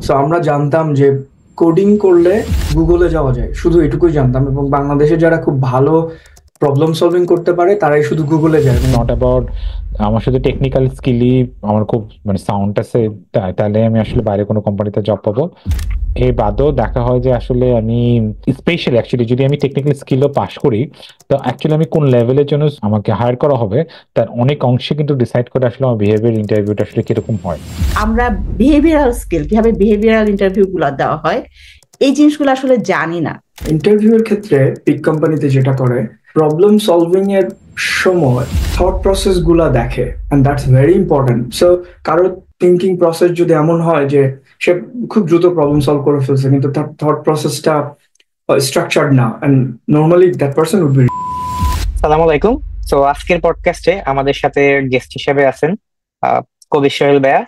So আমরা জানতাম যে কোডিং করলে গুগলে যাওয়া যায়, শুধু এটুকুই জানতাম। এবং বাংলাদেশে যারা খুব ভালো প্রবলেম সলভিং করতে পারে তারাই শুধু গুগলে যায়। নট অ্যাবাউট আমার শুধু টেকনিক্যাল স্কিলই আমার খুব মানে সাউন্ড আছে, তাহলে আমি আসলে বাইরে কোনো কোম্পানিতে জব পাবো। এই বাদেও দেখা হয় যে আসলে আমি স্পেশালি অ্যাকচুয়ালি যদি আমি টেকনিক্যাল স্কিলও পাশ করি, তো অ্যাকচুয়ালি আমি কোন লেভেলের জন্য আমাকে হায়ার করা হবে তার অনেক অংশে কিন্তু ডিসাইড করে আসলে আমার বিহেভিয়ার ইন্টারভিউটা আসলে কিরকম হয়। আমরা বিহেভিয়ারাল স্কিল কিভাবে বিহেভিয়ারাল ইন্টারভিউ গুলো দেওয়া হয় এই জিনিসগুলো আসলে জানি না। ইন্টারভিউ এর ক্ষেত্রে বিগ কোম্পানিতে যেটা করে, প্রবলেম সলভিং এর সময় থট প্রসেস গুলা দেখে, and that's very important. So কারো থিঙ্কিং প্রসেস যদি এমন হয় যে সে খুব দ্রুত প্রবলেম সলভ করে ফেলছে কিন্তু তার থট প্রসেসটা স্ট্রাকচার্ড না, and normally that person would be. সালামু আলাইকুম। তো আজকের পডকাস্টে আমাদের সাথে গেস্ট হিসেবে আছেন কবির সোহেল ভাইয়া,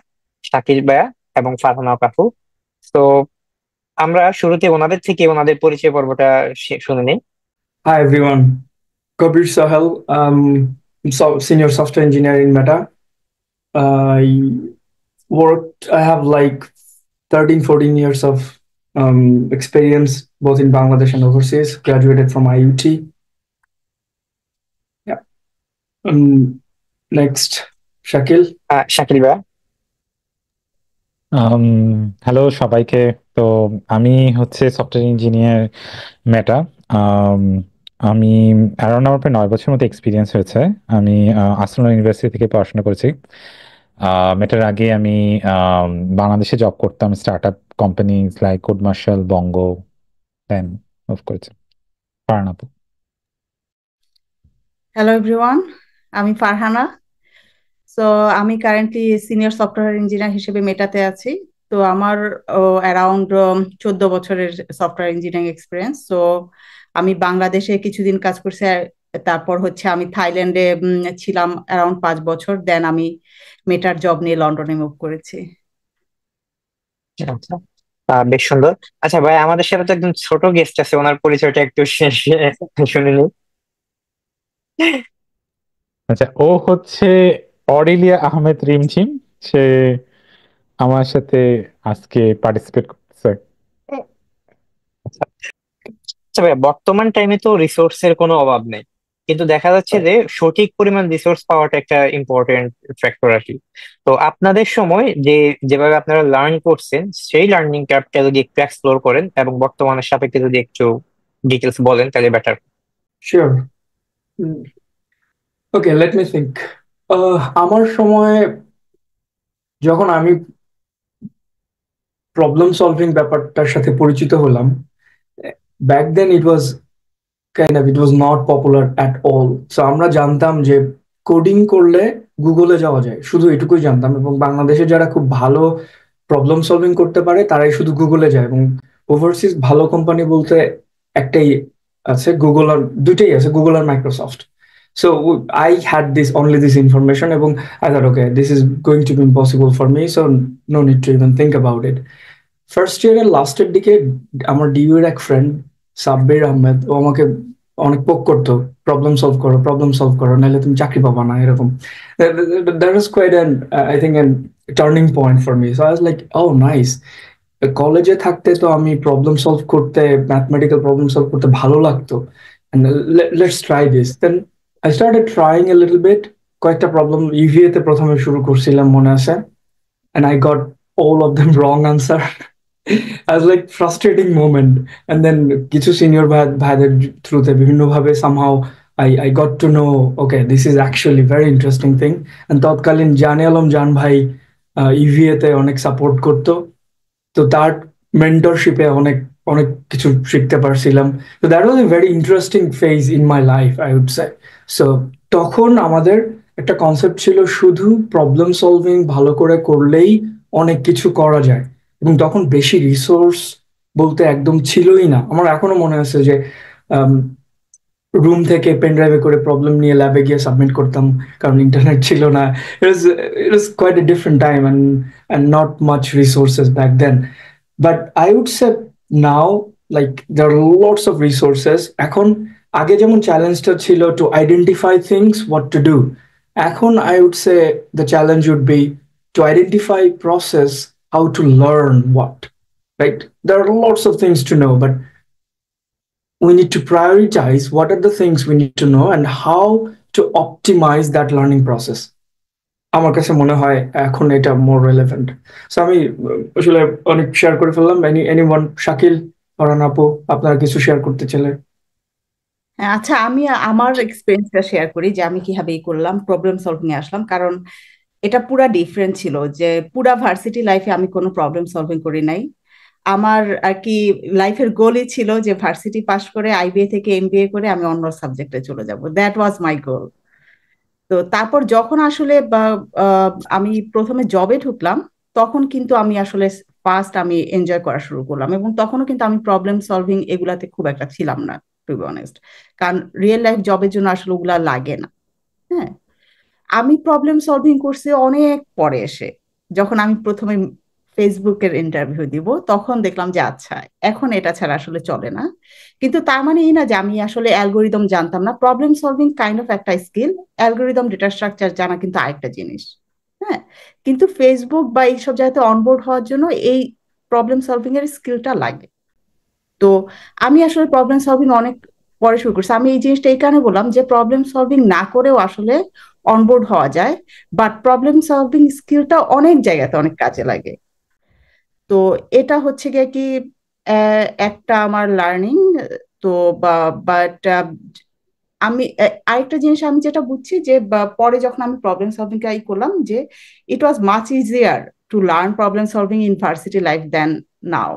শাকিল ভাইয়া এবং ফারহানা কাকু। তো আমরা শুরুতে ওনাদের থেকে ওনাদের পরিচয় পর্বটা শুনে নিই। Hi everyone, Kabir Sahel, senior software engineer in Meta. I have like 13-14 years of experience both in Bangladesh and overseas. Graduated from IUT. Yeah. Next, Shakil. Shakil ভাইয়া। হ্যালো সবাইকে। তো আমি হচ্ছে সফটওয়্যার ইঞ্জিনিয়ার মেটা। আমি অ্যারাউন্ড আমার প্রায় 9 বছর মতো এক্সপিরিয়েন্স হয়েছে। আমি আসলান ইউনিভার্সিটি থেকে পড়াশোনা করেছি। মেটার আগে আমি বাংলাদেশে জব করতাম start up companies like Code Marshal, Bongo, then move করেছি ফারহানা। হ্যালো এভরিওয়ান, আমি ফারহানা। সো আমি কারেন্টলি সিনিয়র সফটওয়্যার ইঞ্জিনিয়ার হিসেবে মেটাতে আছি। তো আমার অ্যারাউন্ড 14 বছরের সফটওয়্যার ইঞ্জিনিয়ারিং এক্সপিরিয়েন্স। সো আমি বাংলাদেশে কিছুদিন কাজ করছি, তারপর হচ্ছে আমি থাইল্যান্ডে ছিলাম অ্যারাউন্ড 5 বছর। দেন আমি মেটার জব নিয়ে লন্ডনে মুভ করেছি। আচ্ছা, বেশ সুন্দর। আচ্ছা ভাই, আমাদের সাথে তো একজন ছোট গেস্ট আছে, ওনার পরিচয়টা একটু শুনে নিই। আচ্ছা, ও হচ্ছে অরেলিয়া আহমেদ রিমঝিম। সে আমার সাথে আজকে পার্টিসিপেট করতেছে। আচ্ছা ভাই, বর্তমান টাইমে তো রিসোর্সের কোনো অভাব নেই, কিন্তু দেখা যাচ্ছে যে সঠিক পরিমাণ রিসোর্স পাওয়াটা একটা ইম্পর্টেন্ট ফ্যাক্টর আর কি। তো আপনাদের সময় যেভাবে আপনারা লার্ন করছেন সেই লার্নিং ক্যাপটা যদি একটু এক্সপ্লোর করেন এবং বর্তমানের সাপেক্ষে যদি একটু ডিটেলস বলেন তাহলে better. Sure. Okay, let me think. আমার সময় যখন আমি প্রবলেম সলভিং ব্যাপারটার সাথে পরিচিত হলাম, back then it was not popular at all. So আমরা জানতাম যে কোডিং করলে গুগলে যাওয়া যায়, শুধু এটুকুই জানতাম। এবং বাংলাদেশে যারা খুব ভালো প্রবলেম সলভিং করতে পারে তারাই শুধু গুগলে যায়। এবং ওভারসিজ ভালো কোম্পানি বলতে একটাই আছে, গুগল, আর দুইটাই আছে, গুগল আর Microsoft. So I had only this information, এবং I thought, okay, this is going to be impossible for me, so no need to even think about it. First ইয়ারের লাস্টের দিকে আমার ডিউ এর এক ফ্রেন্ড সাব্বির আহমেদ, ও আমাকে অনেক পোক করতো, প্রবলেম সলভ করো নাহলে তুমি চাকরি পাবা না, এরকম। That was quite an, I think an turning point for me. So I was like, oh nice. কলেজে থাকতে তো আমি প্রবলেম সলভ করতে, ম্যাথমেটিক্যাল প্রবলেম সলভ করতে ভালো লাগতো, let's try this. Then I started trying a little bit. কয়েকটা problem UVA তে প্রথমে শুরু করছিলাম মনে আছে, and I got all of them wrong answer. As like frustrating moment. And then কিছু সিনিয়র ভাইদের থ্রুতে বিভিন্ন ভাবে somehow I got to know, okay, this is actually very interesting thing. And তৎকালীন জানে আলম জান ভাই ইভিএ তে অনেক সাপোর্ট করতো, তো তার মেন্টরশিপে অনেক অনেক কিছু শিখতে পারছিলাম। তো that was a very interesting phase in my life, I would say. So তখন আমাদের একটা কনসেপ্ট ছিল, শুধু প্রবলেম সলভিং ভালো করে করলেই অনেক কিছু করা যায়। এবং তখন বেশি রিসোর্স বলতে একদম ছিলই না। আমার এখনো মনে আছে যে রুম থেকে পেন ড্রাইভে করে প্রবলেম নিয়ে ল্যাবে গিয়ে সাবমিট করতাম, কারণ ইন্টারনেট ছিল না। It was quite a different time, and not much resources back then. But I would say now, like, there are lots of resources. এখন আগে যেমন চ্যালেঞ্জটা ছিল to identify things, what to do. এখন I would say the challenge would be to identify process, how to learn what, right? There are lots of things to know, but we need to prioritize what are the things we need to know and how to optimize that learning process. আমার কাছে মনে হয় এখন এটা মোর relevant. So আমি আসলে অনেক share করে ফেললাম। এনিওয়ান, শাকিল, ফারহান আপু, আপনারা কিছু শেয়ার করতে চাইলে? হ্যাঁ, আচ্ছা, আমি আমার এক্সপিরিয়েন্সটা শেয়ার করি যে আমি কিভাবে এই করলাম, প্রবলেম সলভিং এ আসলাম। কারণ এটা পুরা ডিফারেন্ট ছিল, যে পুরা ভার্সিটি লাইফে আমি কোনো প্রবলেম সলভিং করি নাই। আমার আর কি লাইফের গোলই ছিল যে ভার্সিটি পাশ করে আইবিএ থেকে এমবিএ করে আমি অন্য সাবজেক্টে চলে যাব, দ্যাট ওয়াজ মাই গোল। তো তারপর যখন আসলে আমি প্রথমে জবে ঢুকলাম, তখন কিন্তু আমি আসলে ফার্স্ট আমি এনজয় করা শুরু করলাম, এবং তখনও কিন্তু আমি প্রবলেম সলভিং এগুলাতে খুব একটা ছিলাম না, টু বি অনেস্ট। কারণ রিয়েল লাইফ জবের জন্য আসলে ওগুলা লাগে না। হ্যাঁ, আমি প্রবলেম সলভিং করছি অনেক পরে এসে, যখন আমি প্রথমে ফেসবুকের ইন্টারভিউ দিব, তখন দেখলাম যে আচ্ছা, এখন এটা ছাড়া আসলে চলে না। কিন্তু তার মানে এই না যে আমি আসলে অ্যালগোরিদম জানতাম না। প্রবলেম সলভিং কাইন্ড অফ একটা স্কিল, অ্যালগোরিদম ডেটা স্ট্রাকচার জানা কিন্তু আরেকটা জিনিস। হ্যাঁ, কিন্তু ফেসবুক বা এইসব জায়গাতে অনবোর্ড হওয়ার জন্য এই প্রবলেম সলভিং এর স্কিলটা লাগে। তো আমি আসলে প্রবলেম সলভিং অনেক পরে শুরু করছি। আমি এই জিনিসটা এই কারণে বললাম যে প্রবলেম সলভিং না করেও আসলে অনবোর্ড হওয়া যায়, বাট প্রবলেম সলভিং স্কিলটা অনেক জায়গাতে অনেক কাজে লাগে। তো এটা হচ্ছে গিয়ে কি একটা আমার লার্নিং। তো বাট আমি আরেকটা জিনিস আমি যেটা বুঝছি যে পরে যখন আমি প্রবলেম সলভিং করলাম, যে it was much easier to learn problem solving in varsity life than now.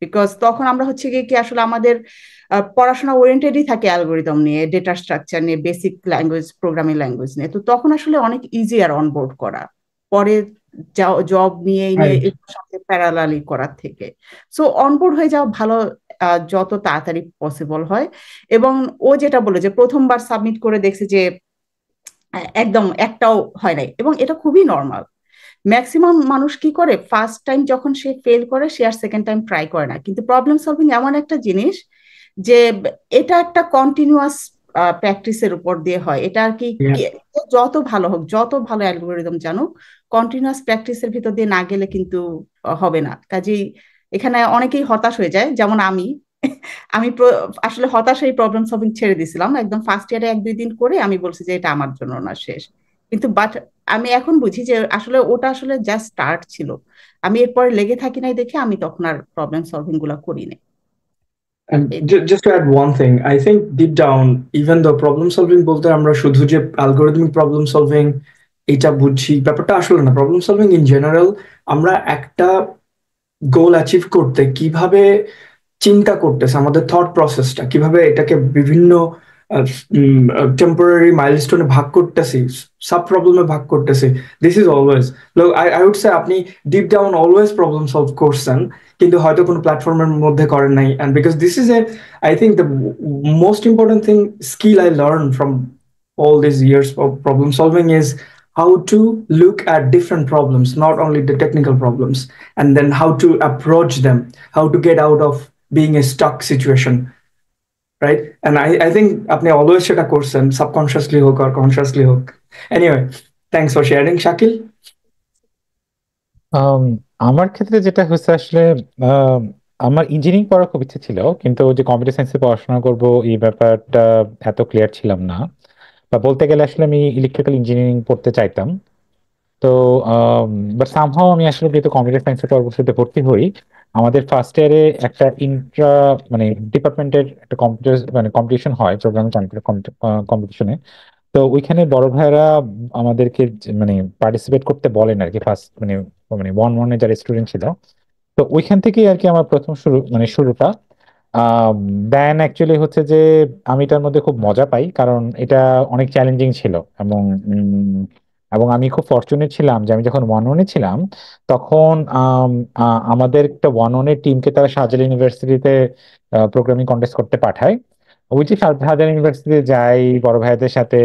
Because তখন আমরা হচ্ছে গিয়ে কি আসলে আমাদের পড়াশোনা ওরিয়েন্টেডই থাকে অ্যালগোরিদম নিয়ে, ডেটা স্ট্রাকচার নিয়ে, বেসিক ল্যাঙ্গুয়েজ, প্রোগ্রামিং ল্যাঙ্গুয়েজ নিয়ে। তো তখন আসলে অনেক ইজিয়ার অনবোর্ড করা, পরে জব নিয়ে নিয়ে রাইট। এর সাথে প্যারালালি করার থেকে। সো অনবোর্ড হয়ে যাওয়া ভালো, যত তাড়াতাড়ি পসিবল হয়। এবং ও যেটা বলে যে প্রথমবার সাবমিট করে দেখছে যে একদম একটাও হয় নাই, এবং এটা খুবই নর্মাল। ম্যাক্সিমাম মানুষ কি করে, ফার্স্ট টাইম যখন সে ফেল করে সে আর সেকেন্ড টাইম ট্রাই করে না। কিন্তু প্রবলেম সলভিং এমন একটা জিনিস যে এটা একটা কন্টিনিউয়াস প্র্যাকটিসের উপর দিয়ে হয়। এটা আর কি যত ভালো হোক, যত ভালো অ্যালগোরিদম জানুক, কন্টিনিউয়াস প্র্যাকটিসের ভিতর দিয়ে না গেলে কিন্তু হবে না। কাজেই এখানে অনেকেই হতাশ হয়ে যায়, যেমন আমি। আমি আসলে হতাশ হয়ে প্রবলেম সলভিং ছেড়ে দিয়েছিলাম একদম ফার্স্ট ইয়ারে, 1-2 দিন করে আমি বলছি যে এটা আমার জন্য না, শেষ। কিন্তু বাট আমি এখন বুঝি যে আসলে ওটা আসলে জাস্ট স্টার্ট ছিল। আমি এরপরে লেগে থাকি নাই দেখে আমি তখন আর প্রবলেম সলভিং গুলা করি নাই। And just to add one thing, I think deep down, even though problem solving বলতে আমরা শুধু যে algorithmic problem solving এটা বুঝছি, ব্যাপারটা আসলে না। প্রবলেম সলভিং ইন জেনারেল আমরা একটা গোল অ্যাচিভ করতে কিভাবে চিন্তা করতেছে, আমাদের থট প্রসেসটা কিভাবে, এটাকে বিভিন্ন টেম্পোরারি মাইলস্টোনে ভাগ করতেছি, সাব প্রবলেমে ভাগ করতেছি। This is always, I would say আপনি deep down always problem solve করছেন, কিন্তু হয়তো কোনো প্ল্যাটফর্মের মধ্যে করেন নাই। And because this is a, I think the most important thing, skill I learn from all these years of problem solving is how to look at different problems, not only the technical problems, and then how to approach them, how to get out of being a stuck situation, right? And I think আপনি always সেটা করছেন, subconsciously হোক or consciously হোক। Anyway, thanks for sharing, Shakil. আম, আমার ক্ষেত্রে যেটা হচ্ছে আসলে আমার ইঞ্জিনিয়ারিং পড়ার খুব ইচ্ছে ছিল, কিন্তু যে কম্পিউটার সায়েন্সে পড়াশোনা করব এই ব্যাপারটা এত ক্লিয়ার ছিলাম না। বা বলতে গেলে আসলে আমি ইলেকট্রিক্যাল ইঞ্জিনিয়ারিং পড়তে চাইতাম। তো বাট সামহাও আমি আসলে যেহেতু কম্পিউটার সায়েন্সের পরবর্তীতে ভর্তি হই, আমাদের ফার্স্ট ইয়ারে একটা মানে ডিপার্টমেন্টের একটা কম্পিউটার মানে কম্পিটিশন হয়, প্রোগ্রামিং কম্পিটিশনে। তো ওইখানে বড় ভাইরা আমাদেরকে মানে পার্টিসিপেট করতে বলেন আর কি, ফার্স্ট মানে মানে 1-1 যারা স্টুডেন্ট ছিল। তো ওইখান থেকেই আর কি আমার প্রথম শুরুটা। দেন অ্যাকচুয়ালি হচ্ছে যে আমি এটার মধ্যে খুব মজা পাই, কারণ এটা অনেক চ্যালেঞ্জিং ছিল। এবং এবং আমি খুব ফরচুনেট ছিলাম যে আমি যখন 1-1 ছিলাম, তখন আমাদের একটা 1-1 টিমকে তারা শাহজালাল ইউনিভার্সিটিতে প্রোগ্রামিং কন্টেস্ট করতে পাঠায়। ওই যে শাহজালাল ইউনিভার্সিটিতে যাই বড় ভাইদের সাথে,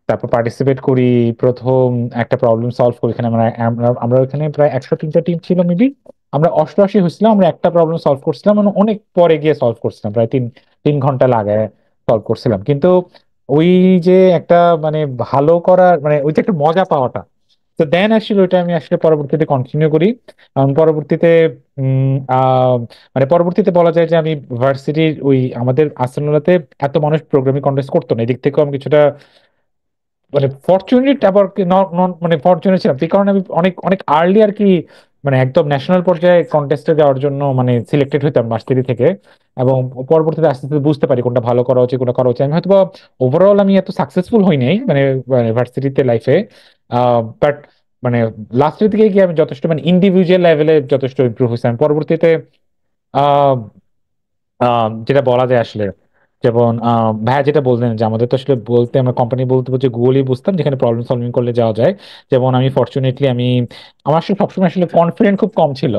তারপর পার্টিসিপেট করি, প্রথম একটা প্রবলেম সলভ করি। এখানে আমরা আমরা আমরা ওখানে প্রায় 103টা টিম ছিল মেবি, আমরা 88 হয়েছিলাম। আমরা একটা প্রবলেম সলভ করছিলাম, মানে অনেক পরে গিয়ে সলভ করছিলাম, প্রায় 3 ঘন্টা লাগায় সলভ করছিলাম। কিন্তু ওই যে একটা মানে ভালো করার মানে ওই যে একটা মজা পাওয়াটা, তো দেন আসলে ওইটা আমি আসলে পরবর্তীতে কন্টিনিউ করি। কারণ পরবর্তীতে মানে পরবর্তীতে বলা যায় যে আমি ভার্সিটির ওই আমাদের আসলে এত মানুষ প্রোগ্রামিং কন্টেস্ট করতো না, এদিক থেকেও আমি কিছুটা মানে ফরচুনেট, আবার মানে ফরচুনেট ছিলাম এই কারণে আমি অনেক অনেক আর্লি আর কি মানে একদম ন্যাশনাল পর্যায়ে কন্টেস্টে যাওয়ার জন্য মানে সিলেক্টেড হইতাম ভার্সিটি থেকে। এবং পরবর্তীতে আস্তে আস্তে বুঝতে পারি কোনটা ভালো করা উচিত, কোনটা করা উচিত। আমি হয়তো ওভারঅল আমি এত সাকসেসফুল হই নাই মানে ভার্সিটিতে লাইফে, বাট মানে লাস্টের দিকে গিয়ে আমি যথেষ্ট মানে ইন্ডিভিজুয়াল লেভেলে যথেষ্ট ইমপ্রুভ হয়েছি। আমি পরবর্তীতে আহ যেটা বলা যায় আসলে, যেমন ভাইয়া যেটা বললেন যে আমাদের তো আসলে বলতে আমরা কোম্পানি বলতে বলতে গুগলই বুঝতাম যেখানে প্রবলেম সলভিং করলে যাওয়া যায়। যেমন আমি ফরচুনেটলি আমার আসলে সবসময় আসলে কনফিডেন্ট খুব কম ছিল,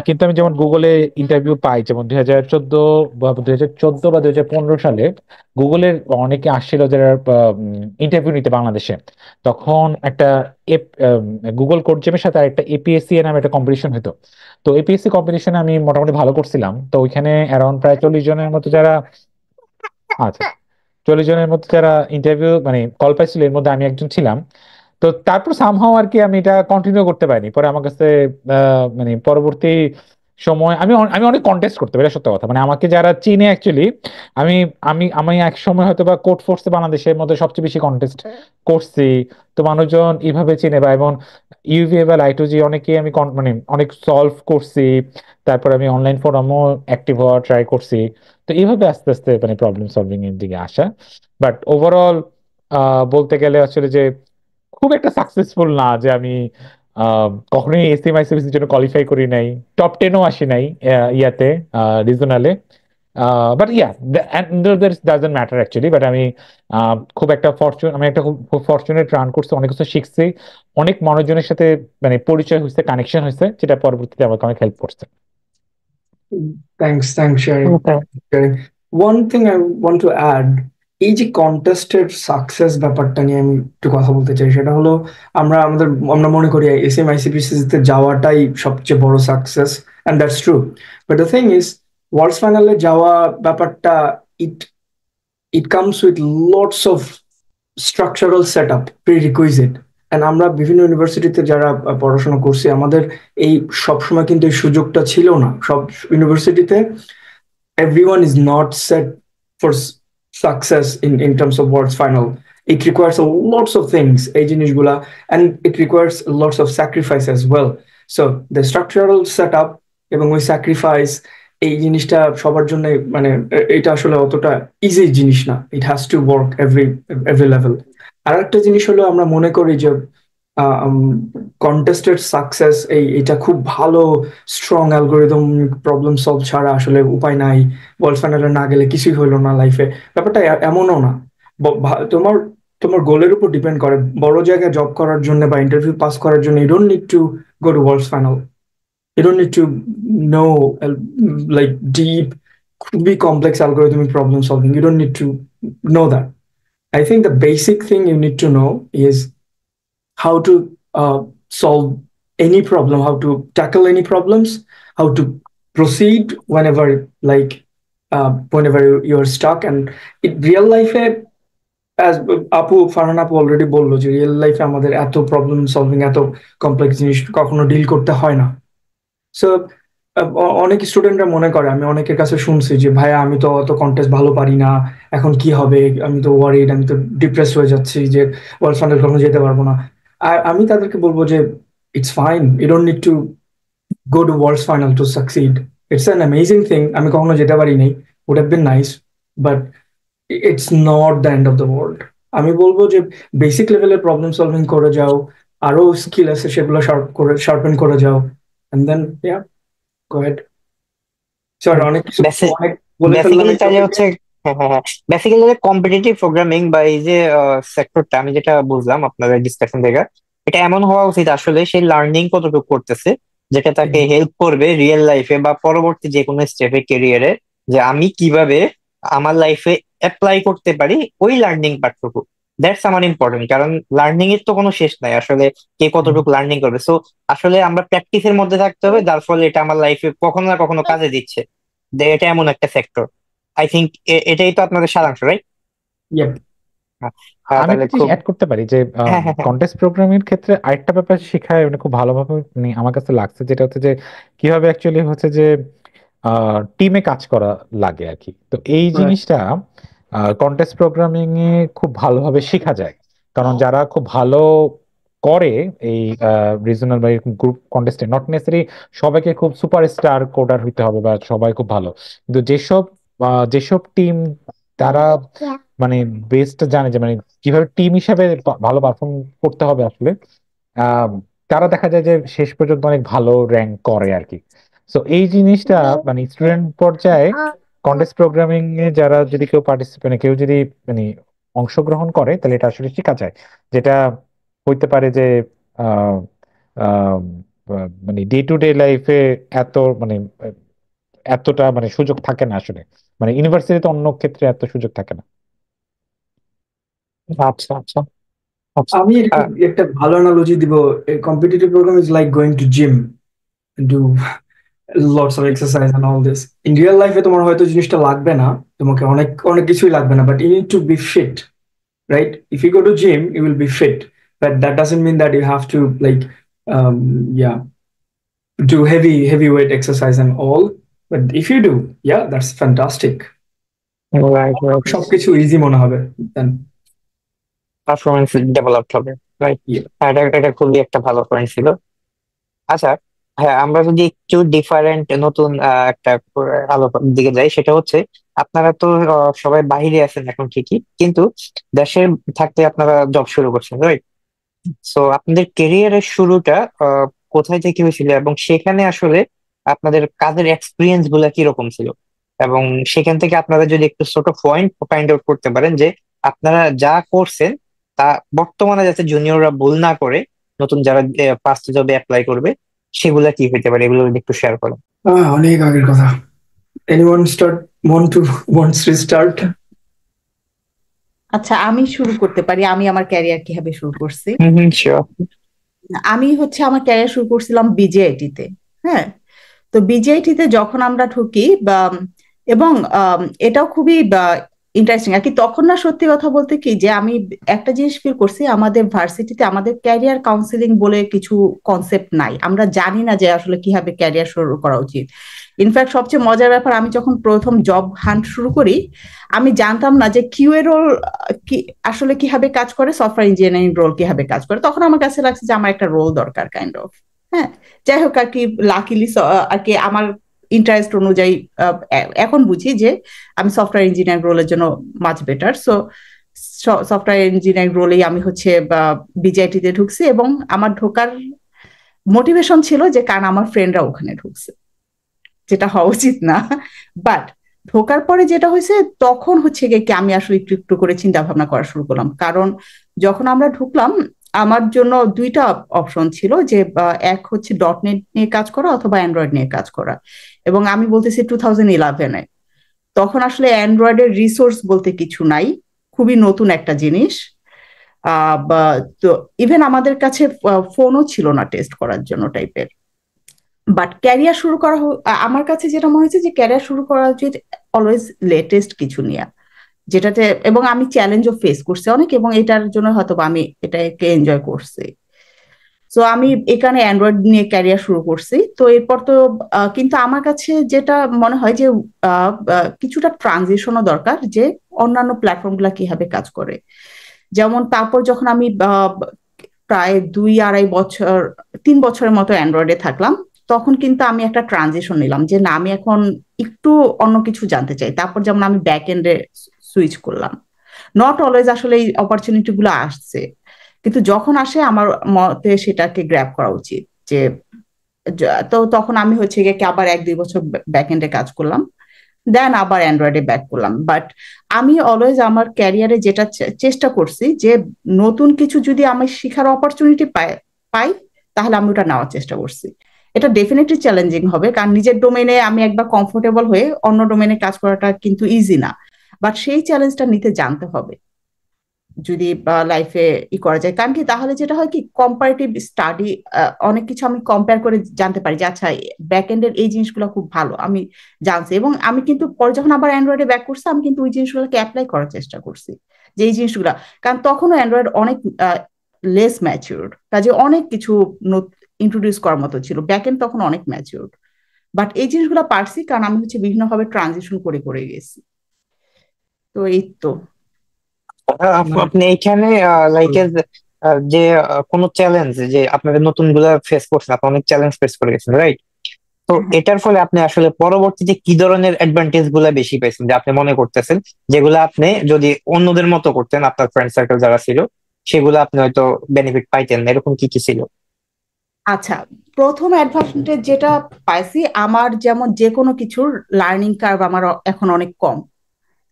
কিন্তু আমি যেমন গুগলে ইন্টারভিউ পাই, যেমন 2014 বা 2015 সালে গুগলের অনেকে আসছিল যারা ইন্টারভিউ নিতে বাংলাদেশে। তখন একটা গুগল কোড জেমের সাথে একটা এপিএসসি নামে একটা কম্পিটিশন হতো। তো এপিএসসি কম্পিটিশনে আমি মোটামুটি ভালো করছিলাম। তো ওইখানে অ্যারাউন্ড প্রায় 40 জনের মতো যারা, আচ্ছা, 40 জনের মতো যারা ইন্টারভিউ মানে কল পাইছিল, এর মধ্যে আমি একজন ছিলাম। তো তারপর সামহাও আর কি আমি এটা কন্টিনিউ করতে পারিনি। পরে আমার কাছে মানে পরবর্তী সময় আমি অনেক কন্টেস্ট করতে পারি, এটা সত্য কথা। মানে আমাকে যারা চিনে অ্যাকচুয়ালি, আমি আমি আমি এক সময় হয়তো বা কোড ফোর্সে বাংলাদেশের মধ্যে সবচেয়ে বেশি কন্টেস্ট করছি। তো মানুষজন এইভাবে চিনে বা এবং ইউভি বা লাইটুজি অনেকে আমি মানে অনেক সলভ করছি। তারপর আমি অনলাইন ফোরামও অ্যাক্টিভ হওয়ার ট্রাই করছি। তো এইভাবে আস্তে আস্তে মানে প্রবলেম সলভিং এর দিকে আসা। বাট ওভারঅল বলতে গেলে আসলে যে খুব একটা সাকসেসফুল না যে আমি কখনোই এসএমআইসিবিসির জন্য কোয়ালিফাই করি নাই, টপ 10ও আসি নাই ইয়াতে রিজনালে। But yeah, doesn't matter actually. But আমি আমি একটা খুব ফরচুনেট রান করছি, অনেক কিছু শিখছি, অনেক মানুষজনের সাথে মানে পরিচয় হয়েছে, কানেকশন হয়েছে, যেটা পরবর্তীতে আমাকে অনেক হেল্প করছে। Thanks sharing. One thing I want to add, এই যে কন্টেস্টেড সাকসেস ব্যাপারটা নিয়ে আমি একটু কথা বলতে চাই। সেটা হলো আমরা মনে করি এসএমআইসিপিসি তে যাওয়াটাই সবচেয়ে বড় success, and that's true. But the thing is, world ফাইনালে যাওয়া ব্যাপারটা, it it comes with lots of structural set up, prerequisite. And আমরা বিভিন্ন ইউনিভার্সিটিতে যারা পড়াশোনা করছি, আমাদের এই সবসময় কিন্তু এই সুযোগটা ছিল না। সব ইউনিভার্সিটিতে everyone is not set for success in terms of world's final. It requires a lots of things, এই জিনিসগুলা, and it requires lots of sacrifice as well. So the structural setup এবং ওই স্যাক্রিফাইস, এই জিনিসটা সবার জন্য মানে এটা আসলে অতটা ইজি জিনিস না। It has to work every level. আর একটা জিনিস হলো, আমরা মনে করি যে কন্টেস্টেড সাকসেস এটা খুব ভালো স্ট্রং অ্যালগোরিদম, প্রবলেম সলভ ছাড়া আসলে উপায় নাই, ওয়ার্ল্ড ফাইনালে না গেলে কিছুই হইলো না লাইফে। ব্যাপারটা এমনও না। তোমার তোমার গোলের উপর ডিপেন্ড করে। বড় জায়গায় জব করার জন্য বা ইন্টারভিউ পাস করার জন্য you don't need to go to world final. You don't need to know like deep, খুবই complex algorithmic problem solving. You don't need to know that. I think the basic thing you need to know is how to solve any problem, how to tackle any problems, how to proceed whenever, like whenever you're stuck. And in real life, as Farhan Apu already বললো, যে real লাইফে আমাদের এত problem solving, এত complex জিনিস কখনো deal করতে হয় না। সো অনেক স্টুডেন্টরা মনে করে, আমি অনেকের কাছে শুনছি যে ভাইয়া আমি তো অত কন্টেস্ট ভালো পারি না, এখন কি হবে, আমি তো ওয়ারিড, আমি তো ডিপ্রেস হয়ে যাচ্ছি যে ওয়ার্ল্ড ফাইনাল কখনো যেতে পারবো না। আর আমি তাদেরকে বলবো যে it's fine, you don't need to go to world final to succeed. It's an amazing thing. আমি কখনো যেতে পারি নাই, would have been nice, but it's not the end of the world. আমি বলবো যে বেসিক লেভেলের প্রবলেম সলভিং করে যাও, আরো স্কিল আছে সেগুলো শার্পেন করে যাও, and then go ahead. Sorry, অনেক কিছু অনেক বলে ফেললাম বেসিক্যালি এই তাহলে topic এ। হচ্ছে, হ্যাঁ, বেসিক্যালি কম্পিটিটিভ প্রোগ্রামিং বা এই যে সেক্টরটা আমি যেটা বুঝলাম আপনাদের ডিসকাশন থেকে, এটা এমন হওয়া উচিত আসলে সেই লার্নিং কতটুকু করতেছে যেটা তাকে হেল্প করবে রিয়েল লাইফে বা পরবর্তী যে কোনো স্টেপে ক্যারিয়ারে, যে আমি কিভাবে আমার লাইফে অ্যাপ্লাই করতে পারি ওই লার্নিং পার্টটুকু। দ্যাটস আমার ইম্পর্টেন্ট, কারণ লার্নিং এর তো কোনো শেষ নাই আসলে, কে কতটুকু লার্নিং করবে। সো আসলে আমরা প্র্যাকটিসের মধ্যে থাকতে হবে, যার ফলে এটা আমার লাইফে কখনো না কখনো কাজে দিচ্ছে। এটা এমন একটা সেক্টর, আই থিঙ্ক এটাই তো আপনাদের সারাংশ, রাইট? Yep. আমি তাহলে একটা জিনিস খুব অ্যাড করতে পারি যে হ্যাঁ হ্যাঁ হ্যাঁ। কন্টেস্ট প্রোগ্রামিং এর ক্ষেত্রে আরেকটা ব্যাপার শেখায় মানে খুব ভালোভাবে মানে আমার কাছে লাগছে, যেটা হচ্ছে যে কিভাবে অ্যাকচুয়ালি হচ্ছে যে টিমে কাজ করা লাগে আর কি। তো এই Right. জিনিসটা কন্টেস্ট প্রোগ্রামিং এ খুব ভালোভাবে শেখা যায়, কারণ যারা খুব ভালো করে এই রিজনাল বা এরকম গ্রুপ কন্টেস্টে, নট নেসেসারি সবাইকে খুব সুপারস্টার কোডার হইতে হবে বা সবাই খুব ভালো, কিন্তু যেসব টিম তারা মানে বেস্ট জানে যে মানে কিভাবে টিম হিসাবে ভালো পারফর্ম করতে হবে আসলে, আহ, তারা দেখা যায় যে শেষ পর্যন্ত অনেক ভালো র্যাঙ্ক করে আর কি। তো এই জিনিসটা মানে স্টুডেন্ট পর্যায়ে কন্টেস্ট প্রোগ্রামিং এ যারা যদি কেউ কেউ যদি মানে অংশগ্রহণ করে তাহলে এটা আসলে শেখা যায়, যেটা হইতে পারে যে আহ, আহ, মানে ডে টু ডে লাইফে এত মানে এতটা মানে সুযোগ থাকে না আসলে, মানে ইউনিভার্সিটিতে অন্য ক্ষেত্রে এত সুযোগ থাকে না। আচ্ছা আচ্ছা আচ্ছা। আমি একটা ভালো অ্যানালজি দিব। Competitive program is like going to gym, do lots of exercise and all this. In real লাইফে তোমার হয়তো জিনিসটা লাগবে না, তোমাকে অনেক অনেক কিছুই লাগবে না, but you need to be fit, right? If you go to gym, you will be fit, but that doesn't mean that you have to like, yeah, do heavy weight exercise and all. But if you do, yeah, that's fantastic. Right right. সবকিছু easy মনে হবে then. Performance develop হবে, right. Yeah. এটা খুবই একটা ভালো point ছিল। আচ্ছা, হ্যাঁ, আমরা যদি একটু ডিফারেন্ট নতুন একটা আলোচনার দিকে যাই, সেটা হচ্ছে আপনারা তো সবাই বাইরে আছেন এখন ঠিকই, কিন্তু দেশে থাকতে আপনারা জব শুরু করছেন, রাইট? সো আপনাদের কেরিয়ারের শুরুটা কোথায় থেকে হয়েছিল, এবং সেখানে আসলে আপনাদের কাজের এক্সপিরিয়েন্স গুলা কিরকম ছিল, এবং সেখান থেকে আপনারা যদি একটু ছোট পয়েন্ট ফাইন্ড আউট করতে পারেন যে আপনারা যা করছেন তা বর্তমানে যাতে জুনিয়ররা ভুল না করে, নতুন যারা ফার্স্ট জবে অ্যাপ্লাই করবে, সেগুলা কি হইতে পারে, এগুলো যদি একটু শেয়ার করেন। অনেক আগের কথা। Anyone wants to start? আচ্ছা, আমি শুরু করতে পারি। আমি আমার ক্যারিয়ার কিভাবে শুরু করছি। শিওর। আমি আমার ক্যারিয়ার শুরু করছিলাম বিজেআইটিতে। হ্যাঁ, তো বিজেআইটিতে যখন আমরা ঢুকি এবং এটাও খুবই ইন্টারেস্টিং আর কি। তখন না, সত্যি কথা বলতে কি, যে আমি একটা জিনিস ফিল করছি, আমাদের ভার্সিটিতে আমাদের ক্যারিয়ার কাউন্সিলিং বলে কিছু কনসেপ্ট নাই। আমরা জানি না যে আসলে কিভাবে ক্যারিয়ার শুরু করা উচিত। ইনফ্যাক্ট সবচেয়ে মজার ব্যাপার, আমি যখন প্রথম জব হান্ট শুরু করি, আমি জানতাম না যে কিউএ রোল কি আসলে কিভাবে কাজ করে, সফটওয়্যার ইঞ্জিনিয়ারিং রোল কিভাবে কাজ করে। তখন আমার কাছে লাগছে যে আমার একটা রোল দরকার, কাইন্ড অফ। হ্যাঁ, যাই হোক আর কি, লাকিলি আর কি আমার ইন্টারেস্ট অনুযায়ী এখন বুঝি যে আমি সফটওয়্যার ইঞ্জিনিয়ারিং রোলের জন্য much better. So software engineering রোলেই আমি বিজেআইটিতে ঢুকছি, এবং আমার ঢোকার মোটিভেশন ছিল যে কারণ আমার ফ্রেন্ডরা ওখানে ঢুকছে, যেটা হওয়া উচিত না। বাট ঢোকার পরে যেটা হয়েছে, তখন কি আমি আসলে একটু একটু করে চিন্তা ভাবনা করা শুরু করলাম। কারণ যখন আমরা ঢুকলাম, আমার জন্য দুইটা অপশন ছিল, যে এক হচ্ছে .NET নিয়ে কাজ করা অথবা অ্যান্ড্রয়েড নিয়ে কাজ করা। এবং আমি বলতেছি 2011-এ, তখন আসলে অ্যান্ড্রয়েডের রিসোর্স বলতে কিছু নাই, খুবই নতুন একটা জিনিস। তো ইভেন আমাদের কাছে ফোনও ছিল না টেস্ট করার জন্য টাইপের। বাট ক্যারিয়ার শুরু করা, আমার কাছে যেটা মনে হয়েছে যে ক্যারিয়ার শুরু করা উচিত অলওয়েজ লেটেস্ট কিছু নিয়ে, যেটাতে, এবং আমি চ্যালেঞ্জও ফেস করছি অনেক, এবং এটার জন্য হয়তো আমি এটাকে এনজয় করছি। তো আমি এখানে অ্যান্ড্রয়েড নিয়ে ক্যারিয়ার শুরু করছি। তো এরপর তো কিন্তু আমার কাছে যেটা মনে হয় যে কিছুটা ট্রানজিশনও দরকার, যে অন্যান্য প্ল্যাটফর্ম গুলা কিভাবে কাজ করে। যেমন তারপর যখন আমি প্রায় 2-2.5 বছর 3 বছরের মতো অ্যান্ড্রয়েডে থাকলাম, তখন কিন্তু আমি একটা ট্রানজিশন নিলাম যে না, আমি এখন একটু অন্য কিছু জানতে চাই। তারপর যেমন আমি ব্যাক এন্ডে সুইচ করলাম। নট অলওয়েজ আসলে এই অপরচুনিটি গুলো আসছে, কিন্তু যখন আসে আমার মতে সেটাকে গ্র্যাব করা উচিত। যে তো তখন আমি গিয়ে আবার 1-2 বছর ব্যাক এন্ডে কাজ করলাম, দেন আবার অ্যান্ড্রয়েডে ব্যাক করলাম। বাট আমি অলওয়েজ আমার ক্যারিয়ারে যেটা চেষ্টা করছি, যে নতুন কিছু যদি আমি শেখার অপরচুনিটি পাই তাহলে আমি ওটা নেওয়ার চেষ্টা করছি। এটা ডেফিনেটলি চ্যালেঞ্জিং হবে, কারণ নিজের ডোমেনে আমি একবার কমফোর্টেবল হয়ে অন্য ডোমেনে কাজ করাটা কিন্তু ইজি না, বাট সেই চ্যালেঞ্জটা নিতে জানতে হবে। যদি লাইফে করা যায়, কারণ কি তাহলে যেটা হয় কি কম্পারেটিভ স্টাডি, অনেক কিছু আমি কম্পেয়ার করে জানতে পারি যে আচ্ছা ব্যাক এন্ডের এই জিনিসগুলো খুব ভালো আমি জানছি, এবং আমি কিন্তু পরে যখন আবার অ্যান্ড্রয়েডে ব্যাক করছি আমি কিন্তু ওই জিনিসগুলোকে অ্যাপ্লাই করার চেষ্টা করছি, যে এই জিনিসগুলো, কারণ তখনও অ্যান্ড্রয়েড অনেক লেস ম্যাচিউরড, কাজে অনেক কিছু ইন্ট্রোডিউস করার মতো ছিল, ব্যাক এন্ড তখন অনেক ম্যাচিউরড। বাট এই জিনিসগুলো পারছি কারণ আমি হচ্ছে বিভিন্নভাবে ট্রানজিশন করে করে গেছি। তো এই তো। মানে আপনি এইখানে লাইক যে কোনো চ্যালেঞ্জ যে আপনাদের নতুন গুলা ফেস করছেন, আপনি অনেক চ্যালেঞ্জ ফেস করে গেছেন, রাইট? তো এটার ফলে আপনি আসলে পরবর্তীতে কি ধরনের অ্যাডভান্টেজ গুলা বেশি পাইছেন যে আপনি মনে করতেছেন, যেগুলো আপনি যদি অন্যদের মতো করতেন, আপনার ফ্রেন্ড সার্কেল যারা ছিল সেগুলো আপনি হয়তো বেনিফিট পাইতেন না, এরকম কি কি ছিল? আচ্ছা, প্রথম অ্যাডভান্টেজ যেটা পাইছি, আমার যেমন যে কোনো কিছুর লার্নিং কার্ভ আমার এখন অনেক কম।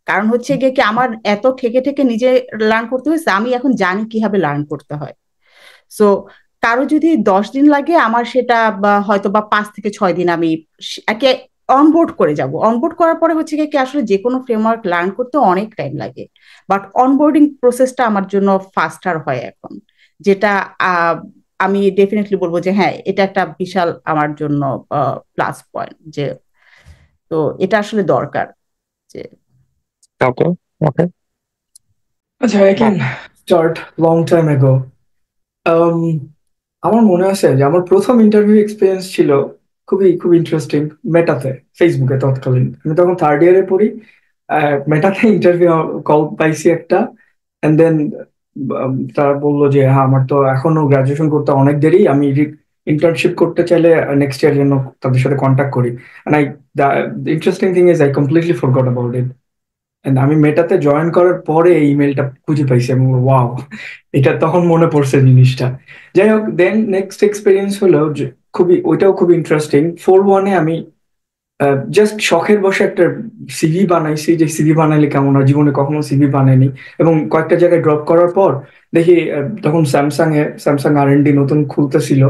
কারণ হচ্ছে গিয়ে কি আমার এত থেকে থেকে নিজে লার্ন করতে হয়েছে, আমি এখন জানি কিভাবে লার্ন করতে হয়। সো কারো যদি 10 দিন লাগে, আমার সেটা বা হয়তো বা 5 থেকে 6 দিন আমি একে অনবোর্ড করে যাব। অনবোর্ড করার পরে হচ্ছে কি আসলে যে কোনো ফ্রেমওয়ার্ক লার্ন করতে অনেক টাইম লাগে, বাট অনবোর্ডিং প্রসেসটা আমার জন্য ফাস্টার হয় এখন, যেটা আহ, আমি ডেফিনেটলি বলবো যে হ্যাঁ এটা একটা বিশাল আমার জন্য প্লাস পয়েন্ট, যে তো এটা আসলে দরকার যে ওকে, ওকে। আচ্ছা, I can start long time ago. Um, আমার মনে আছে যে আমার প্রথম ইন্টারভিউ এক্সপিরিয়েন্স ছিল খুবই খুব ইন্টারেস্টিং, মেটাতে, ফেসবুকে তৎকালীন আমি তখন থার্ড ইয়ারে পড়ি। মেটাতে ইন্টারভিউ কল পাইছি একটা, এন্ড দেন তারা বললো যে হ্যাঁ আমার তো এখনো গ্রাজুয়েশন করতে অনেক দেরি, আমি ইন্টার্নশিপ করতে চাইলে নেক্সট ইয়ার জন্য তাদের সাথে কন্ট্যাক্ট করি। And the interesting thing is I completely forgot about it. And আমি মেটাতে জয়েন করার পরে এই ইমেলটা খুঁজে পাইছি, আমি ওয়াও, এটা তখন মনে পড়ছে জিনিসটা। যাই হোক, দেন নেক্সট এক্সপিরিয়েন্স হলো যে ওইটাও খুব ইন্টারেস্টিং। 4-1-এ আমি জাস্ট শখের বসে একটা সিভি বানাইছি, যে সিভি বানাইলে কেমন হয়, জীবনে কখনো সিভি বানাইনি। এবং কয়েকটা জায়গায় ড্রপ করার পর দেখি তখন স্যামসাং R&D নতুন খুলতেছিল,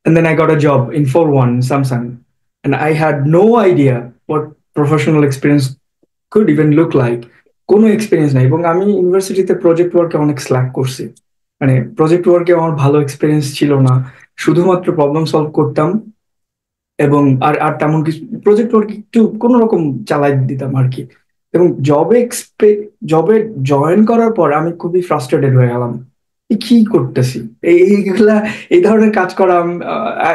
and then I got a job in 4-1 Samsung, and I had no idea what professional experience could even look like. কোনো এক্সপিরিয়েন্স নাই, এবং আমি ইউনিভার্সিটিতে প্রজেক্ট ওয়ার্কে অনেক স্ল্যাক করছি। মানে প্রজেক্ট ওয়ার্কে আমার ভালো এক্সপিরিয়েন্স ছিল না, শুধুমাত্র প্রবলেম সলভ করতাম, এবং আর আর তেমন কিছু প্রজেক্ট ওয়ার্ক একটু কোন রকম চালাই দিতাম আর কি। এবং জবে জয়েন করার পর আমি খুবই ফ্রাস্ট্রেটেড হয়ে গেলাম, কি করতেছি এইগুলা, এই ধরনের কাজ করা।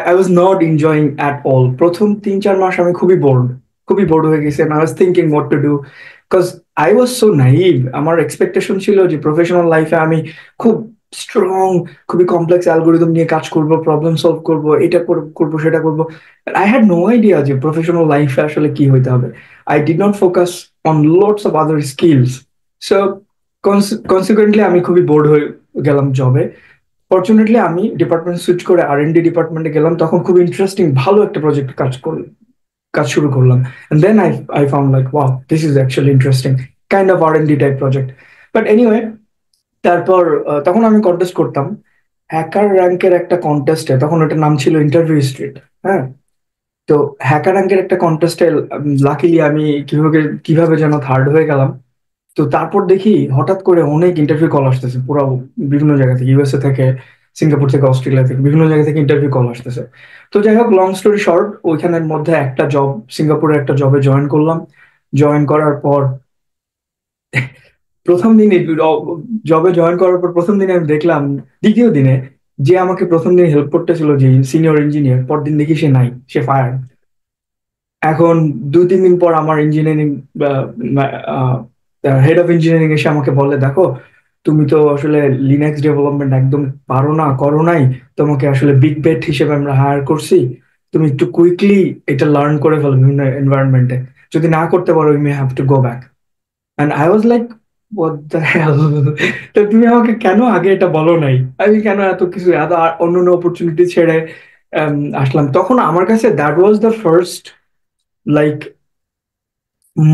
I was not enjoying at all. প্রথম 3-4 মাস আমি খুবই বোর্ড হয়ে গেছি। I was thinking what to do, because I was so naive. আমার এক্সপেকটেশন ছিল যে প্রফেশনাল লাইফে আমি খুব স্ট্রং, খুবই কমপ্লেক্স অ্যালগোরিদম নিয়ে কাজ করব, প্রবলেম সলভ করব, এটা করবো সেটা করবো। I had no idea যে প্রফেশনাল লাইফে আসলে কি হইতে হবে। I did not focus on lots of other skills. So consequently আমি খুবই বোর্ড হয়ে গেলাম জবে। ফরচুনেটলি আমি ডিপার্টমেন্ট সুইচ করে R&D ডিপার্টমেন্টে গেলাম, তখন খুব ইন্টারেস্টিং ভালো একটা প্রজেক্ট কাজ শুরু করলাম। And then I found like wow, this is actually interesting kind of R&D type project. But anyway, তারপর তখন আমি কন্টেস্ট করতাম হ্যাকার র্যাঙ্কের একটা কন্টেস্টে, তখন ওটার নাম ছিল ইন্টারভিউ স্ট্রিট। হ্যাঁ, তো হ্যাকার র্যাঙ্কের একটা কন্টেস্টে লাকিলি আমি কিভাবে কিভাবে যেন থার্ড হয়ে গেলাম। তো তারপর দেখি হঠাৎ করে অনেক ইন্টারভিউ কল আসতেছে, পুরো বিভিন্ন জায়গা থেকে, USA থেকে, সিঙ্গাপুর থেকে, অস্ট্রেলিয়া থেকে, বিভিন্ন জায়গা থেকে ইন্টারভিউ কল আসতেছে। তো যাই হোক, লং স্টোরি শর্ট, ওইখানের মধ্যে একটা জব, সিঙ্গাপুরের একটা জবে জয়েন করলাম। জয়েন করার পর প্রথম দিনে, জবে জয়েন করার পর প্রথম দিনে আমি দেখলাম, দ্বিতীয় দিনে যে আমাকে প্রথম দিন হেল্প করতেছিল, যে সিনিয়র ইঞ্জিনিয়ার, পরদিন দেখি সে নাই, সে ফায়ার। এখন 2-3 দিন পর আমার ইঞ্জিনিয়ারিং হেড অফ ইঞ্জিনিয়ারিং এসে আমাকে বলে, দেখো তুমি তো আসলে লিনাক্স ডেভেলপমেন্ট একদম পারো না, করো নাই, তোমাকে আসলে বিগ বেট হিসেবে আমরা হায়ার করছি, তুমি একটু কুইকলি এটা লার্ন করে ফেলো বিভিন্ন এনভায়রনমেন্টে, যদি না করতে পারো you may have to go back. And I was like what the hell, তো তুমি আমাকে কেন আগে এটা বলো নাই, আমি কেন এত কিছু এত অন্য অপরচুনিটি ছেড়ে আসলাম। তখন আমার কাছে that was the first like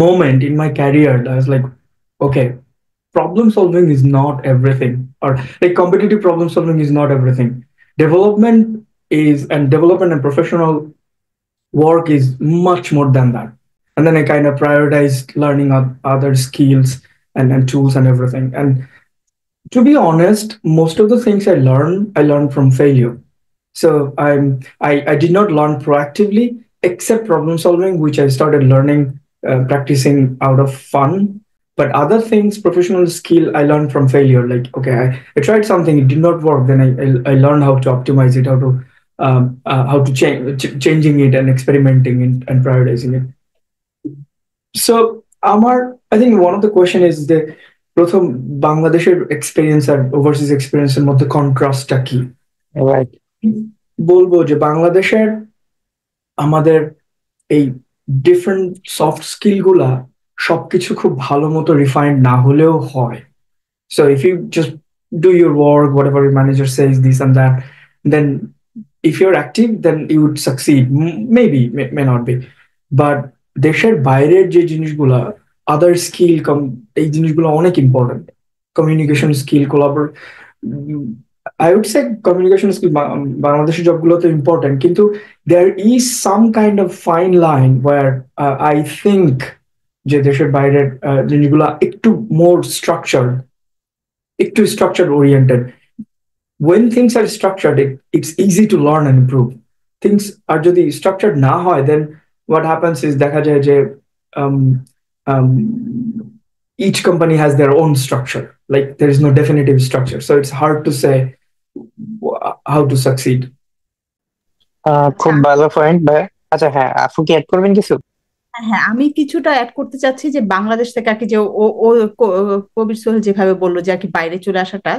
moment in my career that I was like, okay, problem solving is not everything, or like competitive problem solving is not everything. Development and professional work is much more than that. And then I kind of prioritized learning other skills and tools and everything. And To be honest, most of the things I learned from failure. So I did not learn proactively, except problem solving, which I started learning, practicing out of fun. But other things, professional skill, I learned from failure. Like, okay, I tried something, it did not work. Then I learned how to optimize it, how to changing it and experimenting and prioritizing it. So I think one of the question is the প্রথম বাংলাদেশের experience আর overseas এক্সপেরিয়েন্সের মধ্যে কন্ট্রাস্টটা কি। Right. বলবো যে বাংলাদেশের আমাদের এই different soft skill গুলা সবকিছু খুব ভালো মতো রিফাইন্ড না হলেও হয়। So if you just do your work, whatever your manager says, this and that, then if you're active, then you would succeed. Maybe, may not be. But দেশের বাইরের যে জিনিসগুলা আদার স্কিল এই জিনিসগুলো অনেক important. Communication skill, I would say communication skill বাংলাদেশের জবগুলোতে important, কিন্তু there is some kind of fine line where I think যে দেশের বাইরের জিনিসগুলা একটু মোর স্ট্রাকচার্ড, একটু structure oriented. When things are structured, it's easy to learn and improve. Things are যদি structured না হয়, then what happens is দেখা যায় যে each company has their own structure. Like there is no definitive structure, so it's hard to say how to succeed. খুব ভালো point ভাই। আচ্ছা হ্যাঁ, আপু কি অ্যাড করবেন কিছু? হ্যাঁ, আমি কিছুটা অ্যাড করতে চাচ্ছি যে বাংলাদেশ থেকে আর কি যে ও কবির সোহেল যেভাবে বললো যে আর কি বাইরে চলে আসাটা,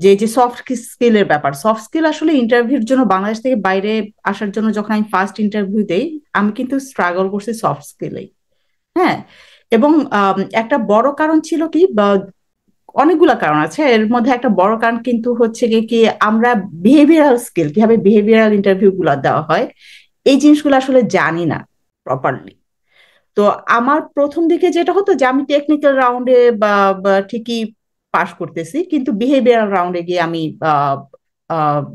যে সফট স্কিলের ব্যাপার। সফট স্কিল আসলে ইন্টারভিউর জন্য বাংলাদেশ থেকে বাইরে আসার জন্য যখন আমি ফার্স্ট ইন্টারভিউ দেই, আমি কিন্তু স্ট্রাগল করছি সফট স্কিলেই। হ্যাঁ, এবং একটা বড় কারণ ছিল কি, অনেকগুলা কারণ আছে, এর মধ্যে একটা বড় কারণ কিন্তু হচ্ছে কি আমরা বিহেভিয়ারাল স্কিল, কিভাবে বিহেভিয়ারাল ইন্টারভিউ গুলা দেওয়া হয়, এই জিনিসগুলো আসলে জানি না প্রপারলি। তো আমার প্রথম দিকে যেটা হতো যে আমি টেকনিক্যাল রাউন্ডে বা ঠিকই পাস করতেছি, কিন্তু বিহেভিয়ারাল রাউন্ডে গিয়ে আমি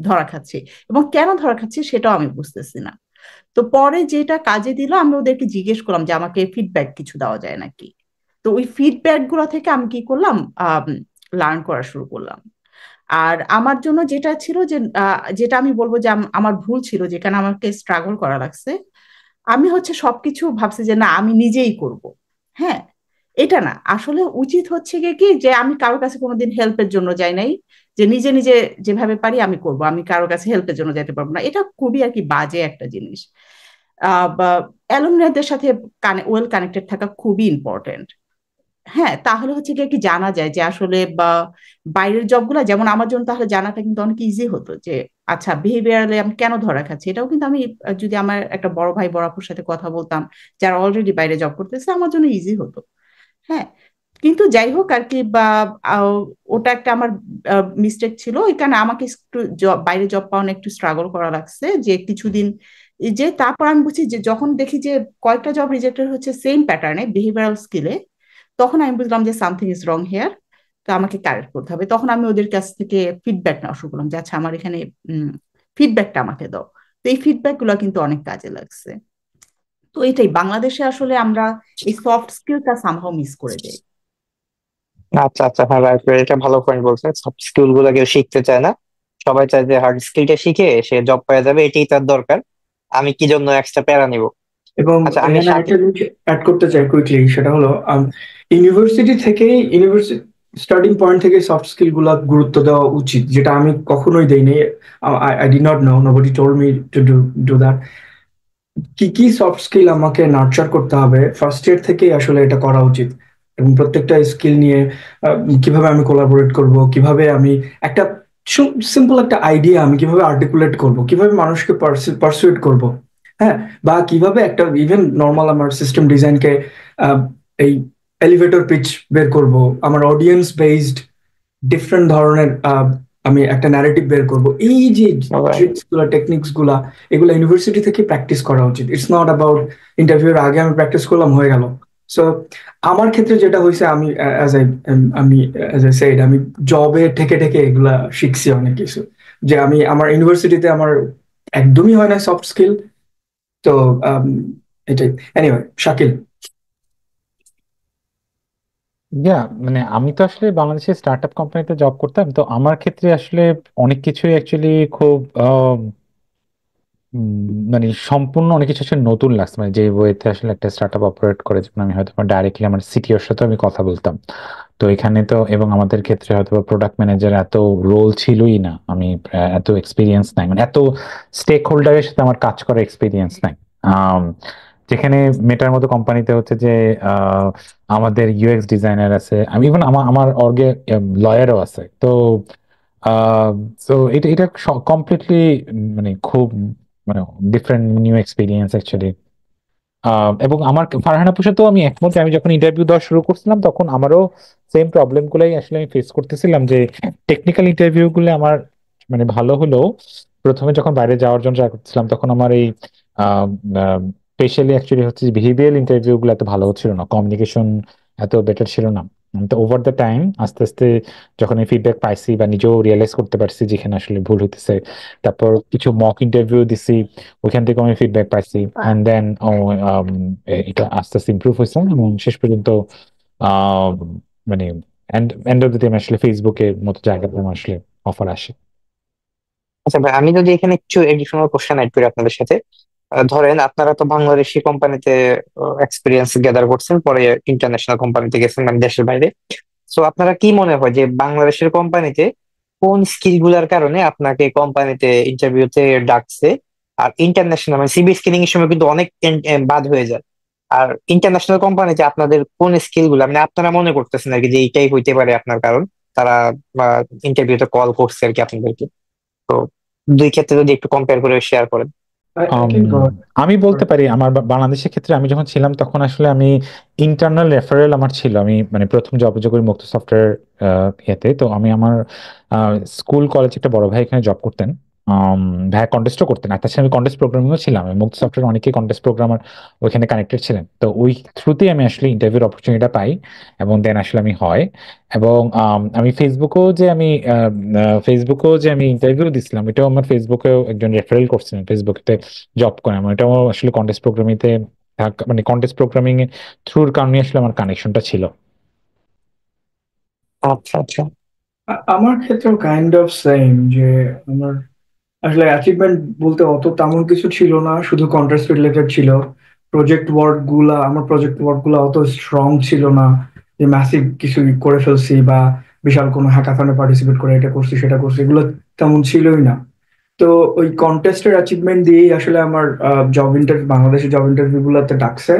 ধরা খাচ্ছি, এবং কেন ধরা খাচ্ছি সেটাও আমি বুঝতেছি না। তো পরে যেটা কাজে দিল, আমি ওদেরকে জিজ্ঞেস করলাম যে আমাকে ফিডব্যাক কিছু দেওয়া যায় নাকি। তো ওই ফিডব্যাক গুলো থেকে আমি কি করলাম, লার্ন করা শুরু করলাম। আর আমার জন্য যেটা ছিল যে যেটা আমি বলবো যে আমার ভুল ছিল, যেখানে আমাকে স্ট্রাগল করা লাগছে, আমি হচ্ছে সবকিছু ভাবছি যে না আমি নিজেই করব। হ্যাঁ, এটা না, আসলে উচিত হচ্ছে কি যে আমি কারো কাছে কোনোদিন হেল্পের জন্য যাই নাই, যে নিজে নিজে যেভাবে পারি আমি করব, আমি কারো কাছে হেল্পের জন্য যেতে পারবো না। এটা খুবই আর কি বাজে একটা জিনিস। বা অ্যালুমনাইদের সাথে ওয়েল কানেক্টেড থাকা খুবই ইম্পর্টেন্ট। হ্যাঁ, তাহলে হচ্ছে কি জানা যায় যে আসলে বা বাইরের জবগুলা যেমন আমার জন্য, তাহলে জানাটা কিন্তু অনেক ইজি হতো যে আচ্ছা বিহেভিয়ারালি আমি কেন ধরা খাচ্ছি। এটাও কিন্তু আমি যদি আমার একটা বড় ভাই বড় আপুর সাথে কথা বলতাম যারা অলরেডি বাইরে জব করতেছে, আমার জন্য ইজি হতো। হ্যাঁ, কিন্তু যাই হোক আর কি, বা ওটা একটা আমার মিস্টেক ছিল, এখানে আমাকে একটু বাইরে জব পাওয়ানো একটু স্ট্রাগল করা লাগছে যে কিছুদিন। যে তারপর আমি বুঝছি যে যখন দেখি যে কয়েকটা জব রিজেক্টেড হচ্ছে সেম প্যাটার্নে বিহেভিয়ারাল স্কিলে, তখন আমি বুঝলাম যে সামথিং ইজ রং হেয়ার, তো আমাকে কারেক্ট করতে হবে। তখন আমি ওদের কাছ থেকে ফিডব্যাক নেওয়া শুরু করলাম যে আচ্ছা আমার এখানে ফিডব্যাকটা আমাকে দাও। তো এই ফিডব্যাক গুলো কিন্তু অনেক কাজে লাগছে। তো এটাই, বাংলাদেশে আসলে আমরা এই সফট স্কিলটা সামহাও মিস করে যাই। আচ্ছা আচ্ছা, হ্যাঁ রাইট, এটা ভালো পয়েন্ট বলছেন। সফট স্কিল গুলো কেউ শিখতে চায় না, সবাই চায় যে হার্ড স্কিলটা শিখে সে জব পাওয়া যাবে, এটাই তার দরকার, আমি কি জন্য এক্সট্রা প্যারা নিব। এবং আচ্ছা আমি এখানে একটা জিনিস অ্যাড করতে চাই কুইকলি, সেটা হলো ইউনিভার্সিটি থেকেই, ইউনিভার্সিটি স্টার্টিং পয়েন্ট থেকে সফট স্কিল গুলা গুরুত্ব দেওয়া উচিত, যেটা আমি কখনোই দেইনি। I did not know, nobody told me to do that. কি কি সফট স্কিল আমাকে নার্চার করতে হবে ফার্স্ট ইয়ার থেকেই আসলে এটা করা উচিত। এবং প্রত্যেকটা স্কিল নিয়ে কিভাবে আমি কোলাবোরেট করব, কিভাবে আমি একটা সিম্পল একটা আইডিয়া আমি কিভাবে আর্টিকুলেট করব, কিভাবে মানুষকে পারসুয়েট করব। হ্যাঁ, বা কিভাবে একটা ইভেন নর্মাল আমার সিস্টেম ডিজাইনকে এই এলিভেটর পিচ বের করব, আমার অডিয়েন্স বেসড ডিফারেন্ট ধরনের আমি একটা ন্যারেটিভ বের করব। এই যে ট্রিক্স গুলা, টেকনিক্স গুলা, এগুলো ইউনিভার্সিটি থেকে প্র্যাকটিস করা উচিত। ইটস নট অ্যাবাউট ইন্টারভিউর আগে আমি প্র্যাকটিস করলাম হয়ে গেল। সো আমার ক্ষেত্রে যেটা হয়েছে, আমি অ্যাজ আই সেড, আমি জবে ঠেকে ঠেকে এগুলা শিখছি অনেক কিছু, যে আমি আমার ইউনিভার্সিটিতে আমার একদমই হয় না সফট স্কিল। তো এটাই। এনিওয়ে, শাকিল। মানে আমি তো আসলে বাংলাদেশের স্টার্ট আপ কোম্পানিতে জব করতাম, তো আমার ক্ষেত্রে আসলে অনেক কিছুই অ্যাকচুয়ালি খুব উম, মানে সম্পূর্ণ অনেক কিছু আসলে নতুন লাগছে, মানে যে ওয়েতে আসলে একটা স্টার্ট আপ অপারেট করে, যেমন আমি হয়তো ডাইরেক্টলি আমার সিটিওর সাথে আমি কথা বলতাম। তো এখানে তো এবং আমাদের ক্ষেত্রে হয়তো প্রোডাক্ট ম্যানেজার এত রোল ছিলই না, আমি এত এক্সপিরিয়েন্স নাই, মানে এত স্টেক হোল্ডারের সাথে আমার কাজ করার এক্সপিরিয়েন্স নাই। আম, যেখানে মেটার মতো কোম্পানিতে হচ্ছে যে আহ, আমাদের ইউএক্স ডিজাইনার আছে, আমি ইভেন আমার আমার অর্গে লয়ারও আছে। তো তো এটা এটা কমপ্লিটলি মানে খুব মানে ডিফারেন্ট নিউ এক্সপিরিয়েন্স অ্যাকচুয়ালি। এবং আমার ফারহান আপুর সাথেও আমি একমত যে আমি যখন ইন্টারভিউ দেওয়া শুরু করছিলাম তখন আমারও সেম প্রবলেম গুলাই আসলে আমি ফেস করতেছিলাম, যে টেকনিক্যাল ইন্টারভিউ গুলো আমার মানে ভালো হলেও প্রথমে যখন বাইরে যাওয়ার জন্য ট্রাই করছিলাম তখন আমার এই স্পেশালি অ্যাকচুয়ালি হচ্ছে বিহেভিয়ার ইন্টারভিউ গুলো এত ভালো হচ্ছিল না, কমিউনিকেশন এত বেটার ছিল না। তো ওভার দ্য টাইম আস্তে আস্তে যখন আমি ফিডব্যাক পাইছি বা নিজেও রিয়েলাইজ করতে পারছি যেখানে আসলে ভুল হইতেছে, তারপর কিছু মক ইন্টারভিউ দিছি, ওইখান থেকে আমি ফিডব্যাক পাইছি, অ্যান্ড দেন এটা আস্তে আস্তে ইমপ্রুভ হয়েছে এবং শেষ পর্যন্ত আহ, মানে এন্ড অফ দ্য টাইম আসলে ফেসবুকের মতো জায়গাতে আমার আসলে অফার আসে। আচ্ছা ভাই, আমি যদি এখানে একটু এডিশনাল কোশ্চেন অ্যাড করি আপনাদের সাথে। ধরেন আপনারা তো বাংলাদেশি কোম্পানিতে এক্সপিরিয়েন্স গ্যাদার করছেন, পরে ইন্টারন্যাশনাল কোম্পানিতে গেছেন, মানে দেশের বাইরে। সো আপনারা কি মনে হয় যে বাংলাদেশের কোম্পানিতে কোন স্কিল গুলার কারণে আপনাকে কোম্পানিতে ইন্টারভিউতে ডাকছে, আর ইন্টারন্যাশনাল মানে সিবি স্ক্রিনিং এর সময় কিন্তু অনেক বাদ হয়ে যায়, আর ইন্টারন্যাশনাল কোম্পানিতে আপনাদের কোন স্কিল গুলা মানে আপনারা মনে করতেছেন আর কি যে এইটাই হইতে পারে আপনার কারণ, তারা ইন্টারভিউতে কল করছে আর কি আপনাদেরকে? তো দুই ক্ষেত্রে যদি একটু কম্পেয়ার করে শেয়ার করেন। I আম, can go আমি বলতে ahead. পারি আমার বাংলাদেশের ক্ষেত্রে আমি যখন ছিলাম তখন আসলে আমি ইন্টারনাল রেফারেল আমার ছিল, আমি মানে প্রথম জব করি মুক্ত সফটওয়্যার ইয়েতে। তো আমি আমার স্কুল কলেজ একটা বড় ভাই এখানে জব করতেন, ভাই কন্টেস্টও করতেন, আর তাছাড়া আমি কন্টেস্ট প্রোগ্রামিংও ছিলাম, আমি মুক্ত সফটওয়্যার অনেকেই কন্টেস্ট প্রোগ্রামার ওইখানে কানেক্টেড ছিলেন। তো ওই থ্রুতেই আমি আসলে ইন্টারভিউর অপরচুনিটিটা পাই এবং দেন আসলে আমি হয়। এবং আমি ফেসবুকেও যে আমি ইন্টারভিউ দিছিলাম, এটাও আমার ফেসবুকেও একজন রেফারেল করছিলেন ফেসবুকে জব করে আমার, এটাও আসলে কন্টেস্ট প্রোগ্রামিংতে মানে কন্টেস্ট প্রোগ্রামিং এর থ্রুর কারণে আসলে আমার কানেকশনটা ছিল। আচ্ছা আচ্ছা। আমার ক্ষেত্রেও কাইন্ড অফ সেম, যে আমার আসলে অ্যাচিভমেন্ট বলতে অত তেমন কিছু ছিল না, শুধু কন্টেস্ট রিলেটেড ছিল। আমার প্রজেক্ট ওয়ার্ক গুলা অত স্ট্রং ছিল না যে ম্যাসিভ কিছু করে ফেলছি বা বিশাল কোনো হ্যাকাথনে পার্টিসিপেট করে এটা করছি সেটা করছি, এগুলো তেমন ছিলই না। তো ওই কন্টেস্টের অ্যাচিভমেন্ট দিয়েই আসলে আমার বাংলাদেশের জব ইন্টারভিউ গুলাতে ডাকছে,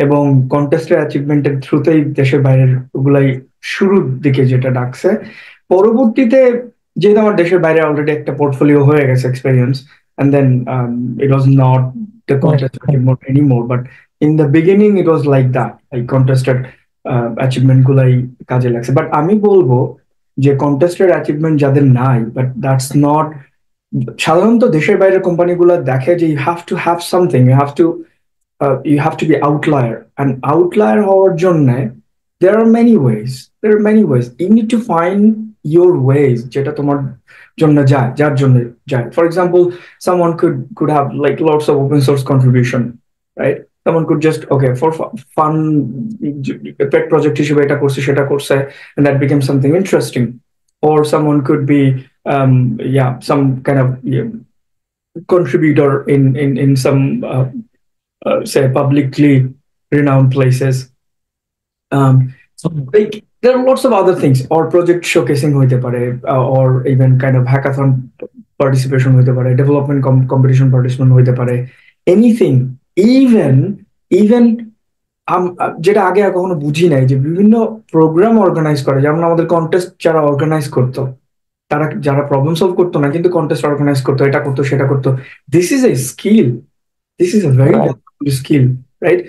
এবং কন্টেস্টের অ্যাচিভমেন্টের থ্রুতেই দেশের বাইরের ওগুলাই শুরুর দিকে যেটা ডাকছে। পরবর্তীতে যেহেতু আমার দেশের বাইরে অলরেডি একটা পোর্টফোলিও হয়ে গেছে experience, and then it was not the contest achievement anymore, but in the beginning it was like that, এই কন্টেস্টেড অ্যাচিভমেন্ট গুলাই কাজে লাগছে। বাট আমি বলবো যে কন্টেস্টেড অ্যাচিভমেন্ট যাদের নাই, বাট দ্যাটস নট, সাধারণত দেশের বাইরের কোম্পানিগুলো দেখে যে you have to have something, you have to be outlier, and outlier হওয়ার জন্য there are many ways you need to find your ways, যেটা তোমার জন্য যায়, যার জন্য যায়। For example, someone could have like lots of open source contribution, right? Someone could just, okay, for fun pet project হিসেবে এটা করছে সেটা করছে, and that became something interesting. Or someone could be yeah, some kind of, yeah, contributor in some say publicly renowned places. Like there are lots of other things, or project showcasing হইতে পারে, or even kind of hackathon participation হইতে পারে, development competition participation হইতে পারে, anything, even even যেটা আগে আর কখনো বুঝি নাই, যে বিভিন্ন প্রোগ্রাম অর্গানাইজ করে, যেমন আমাদের কন্টেস্ট যারা অর্গানাইজ করতো, তারা যারা প্রবলেম সলভ করতো না কিন্তু কন্টেস্ট অর্গানাইজ করতো, এটা করতো সেটা করতো, this is a skill, this is a very Right. Valuable skill, right?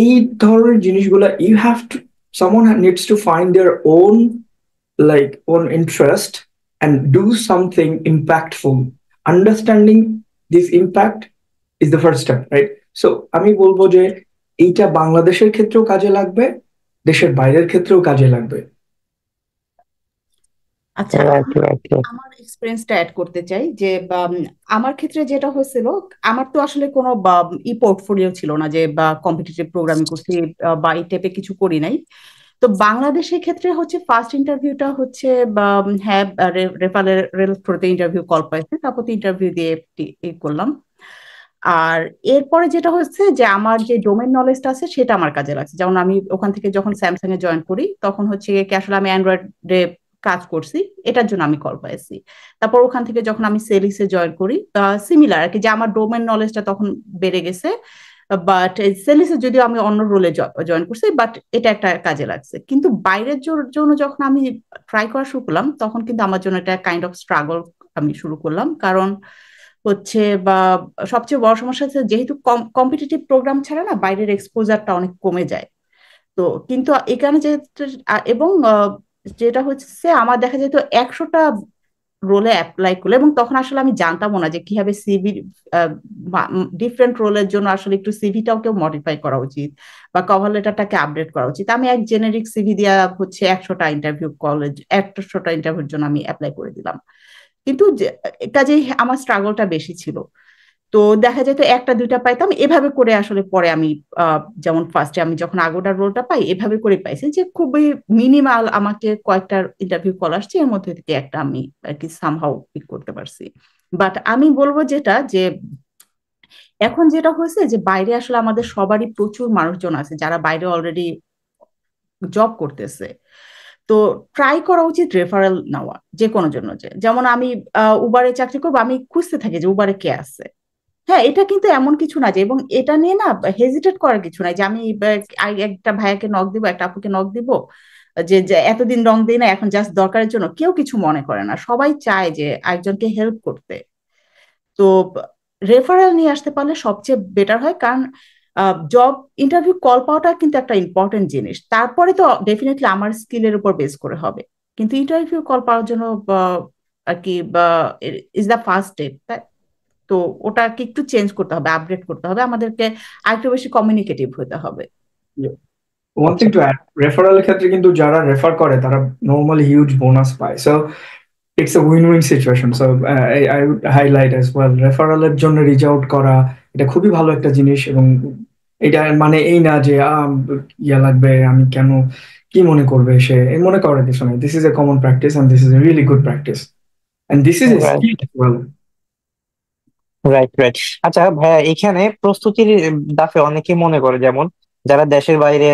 এই ধরনের জিনিসগুলা you have to, someone needs to find their own, like own interest, and do something impactful. Understanding this impact is the first step, right? So আমি বলবো যে এইটা বাংলাদেশের ক্ষেত্রেও কাজে লাগবে, দেশের বাইরের ক্ষেত্রেও কাজে লাগবে। আচ্ছা, রাইট রাইট রাইট। আমার এক্সপিরিয়েন্সটা অ্যাড করতে চাই যে আমার ক্ষেত্রে যেটা হয়েছিল, আমার তো আসলে কোনো পোর্টফোলিও ছিল না যে বা কম্পিটিটিভ প্রোগ্রামিং করছি বা এই টাইপের কিছু করি নাই। তো বাংলাদেশের ক্ষেত্রে হচ্ছে ফার্স্ট ইন্টারভিউটা হচ্ছে হ্যাঁ, রেফারেল থ্রুতে ইন্টারভিউ কল পাইছে, তারপর তো ইন্টারভিউ দিয়ে করলাম। আর এরপরে যেটা হচ্ছে যে আমার যে ডোমেন নলেজটা আছে সেটা আমার কাজে লাগছে। যেমন আমি ওখান থেকে যখন স্যামসাং এ জয়েন করি তখন হচ্ছে কি আসলে আমি অ্যান্ড্রয়েডে কাজ করছি, এটার জন্য আমি কল পাইছি। তারপর ওখান থেকে যখন আমি সেলিসে জয়েন করি, সিমিলার আর কি, যে আমার ডোমেন নলেজটা তখন বেড়ে গেছে। বাট সেলিসে যদিও আমি অন্য রোলে জয়েন করছি, বাট এটা একটা কাজে লাগছে। কিন্তু বাইরের জন্য যখন আমি ট্রাই করা শুরু করলাম তখন কিন্তু আমার জন্য এটা কাইন্ড অফ স্ট্রাগল আমি শুরু করলাম। কারণ হচ্ছে সবচেয়ে বড় সমস্যা হচ্ছে যেহেতু কম্পিটিটিভ প্রোগ্রাম ছাড়া না বাইরের এক্সপোজারটা অনেক কমে যায়। তো কিন্তু এখানে যে এবং যেটা হচ্ছে আমার দেখা যেত 100টা রোলে অ্যাপ্লাই করলে, এবং তখন আসলে আমি জানতামও না যে কিভাবে সিভি ডিফারেন্ট রোলের জন্য আসলে একটু সিভিটাও কেউ মডিফাই করা উচিত বা কভার লেটারটাকে আপডেট করা উচিত। আমি এক জেনেরিক সিভি দিয়া হচ্ছে 100টা ইন্টারভিউর জন্য আমি অ্যাপ্লাই করে দিলাম। কিন্তু কাজেই আমার স্ট্রাগলটা বেশি ছিল। তো দেখা যেত একটা দুইটা পাইতাম, এভাবে করে আসলে পরে আমি যেমন ফার্স্টে আমি যখন আগোটার রোলটা পাই এভাবে করে পাইছি যে খুবই মিনিমাল আমাকে কয়েকটা ইন্টারভিউ কল আসছে, এর মধ্যে থেকে একটা আমি আর কি সামহাউ পিক করতে পারছি। বাট আমি বলবো যেটা যে এখন যেটা হয়েছে যে বাইরে আসলে আমাদের সবারই প্রচুর মানুষজন আছে যারা বাইরে অলরেডি জব করতেছে। তো ট্রাই করা উচিত রেফারেল নেওয়া যে কোনো জন্য। যেমন আমি উবারে চাকরি করবো, আমি খুঁজতে থাকি যে উবারে কে আছে। হ্যাঁ, এটা কিন্তু এমন কিছু না যে, এবং এটা নিয়ে না হেজিটেট করার কিছু নাই যে আমি একটা ভাইয়াকে নক দিব, একটা আপুকে নক দিব, যে এতদিন রং দিই না এখন জাস্ট দরকারের জন্য, কেউ কিছু মনে করে না, সবাই চায় যে একজনকে হেল্প করতে। তো রেফারেল নিয়ে আসতে পারলে সবচেয়ে বেটার হয়, কারণ জব ইন্টারভিউ কল পাওয়াটা কিন্তু একটা ইম্পর্টেন্ট জিনিস। তারপরে তো ডেফিনেটলি আমার স্কিলের উপর বেস করে হবে, কিন্তু ইন্টারভিউ কল পাওয়ার জন্য আর কি ইজ দ্য ফার্স্ট স্টেপ। তো ওটাকে একটু চেঞ্জ করতে হবে, আপডেট করতে হবে, আমাদেরকে আরেকটু বেশি কমিউনিকেটিভ হতে হবে। ওয়ান থিং টু অ্যাড, রেফারেলের ক্ষেত্রে কিন্তু যারা রেফার করে তারা নর্মালি হিউজ বোনাস পায়, so it's a win win situation. So I would highlight as well, রেফারেলের জন্য রিচ আউট করা এটা খুবই ভালো একটা জিনিস। এবং এটা মানে এই না যে ইয়া লাগবে, আমি কেন, কি মনে করবে সে, এই মনে করার কিছু নাই। This is a common practice and this is a really good practice and this is a skill as well. Right, right. আচ্ছা ভাইয়া, এখানে প্রস্তুতির দাফে অনেকে মনে করে, যেমন যারা দেশের বাইরে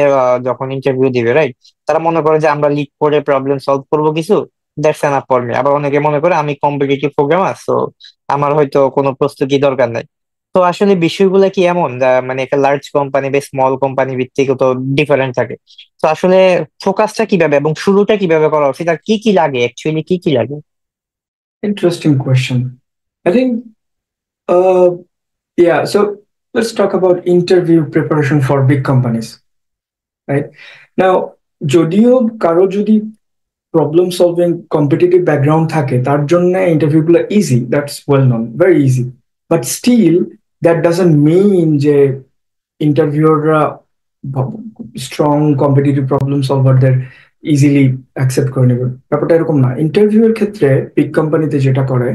যখন ইন্টারভিউ দিবে, রাইট, তারা মনে করে যে আমরা লিড করে প্রবলেম সলভ করবো কিছু, দ্যাটস এনাফ ফর মি। আবার অনেকে মনে করে আমি কম্পিটিটিভ প্রোগ্রামার, সো আমার হয়তো কোনো প্রস্তুতি দরকার নাই। তো আসলে বিষয়গুলো কি এমন, মানে একটা লার্জ কোম্পানি বা স্মল কোম্পানি ভিত্তিক তো ডিফারেন্ট থাকে। তো আসলে ফোকাসটা কিভাবে এবং শুরুটা কিভাবে করা উচিত, আর কি কি লাগে, অ্যাকচুয়ালি কি কি লাগে? Interesting question. I think, uh, yeah, so let's talk about interview preparation for big companies, right? Now, যদিও কারো যদি প্রবলেম সলভিং কম্পিটিটিভ ব্যাকগ্রাউন্ড থাকে তার জন্য ইন্টারভিউগুলো easy, that's well known, very easy. But still that doesn't mean যে ইন্টারভিউররা strong competitive problem সলভারদের ইজিলি অ্যাকসেপ্ট করে নেবে, ব্যাপারটা এরকম না। ইন্টারভিউ এর ক্ষেত্রে বিগ কোম্পানিতে যেটা করে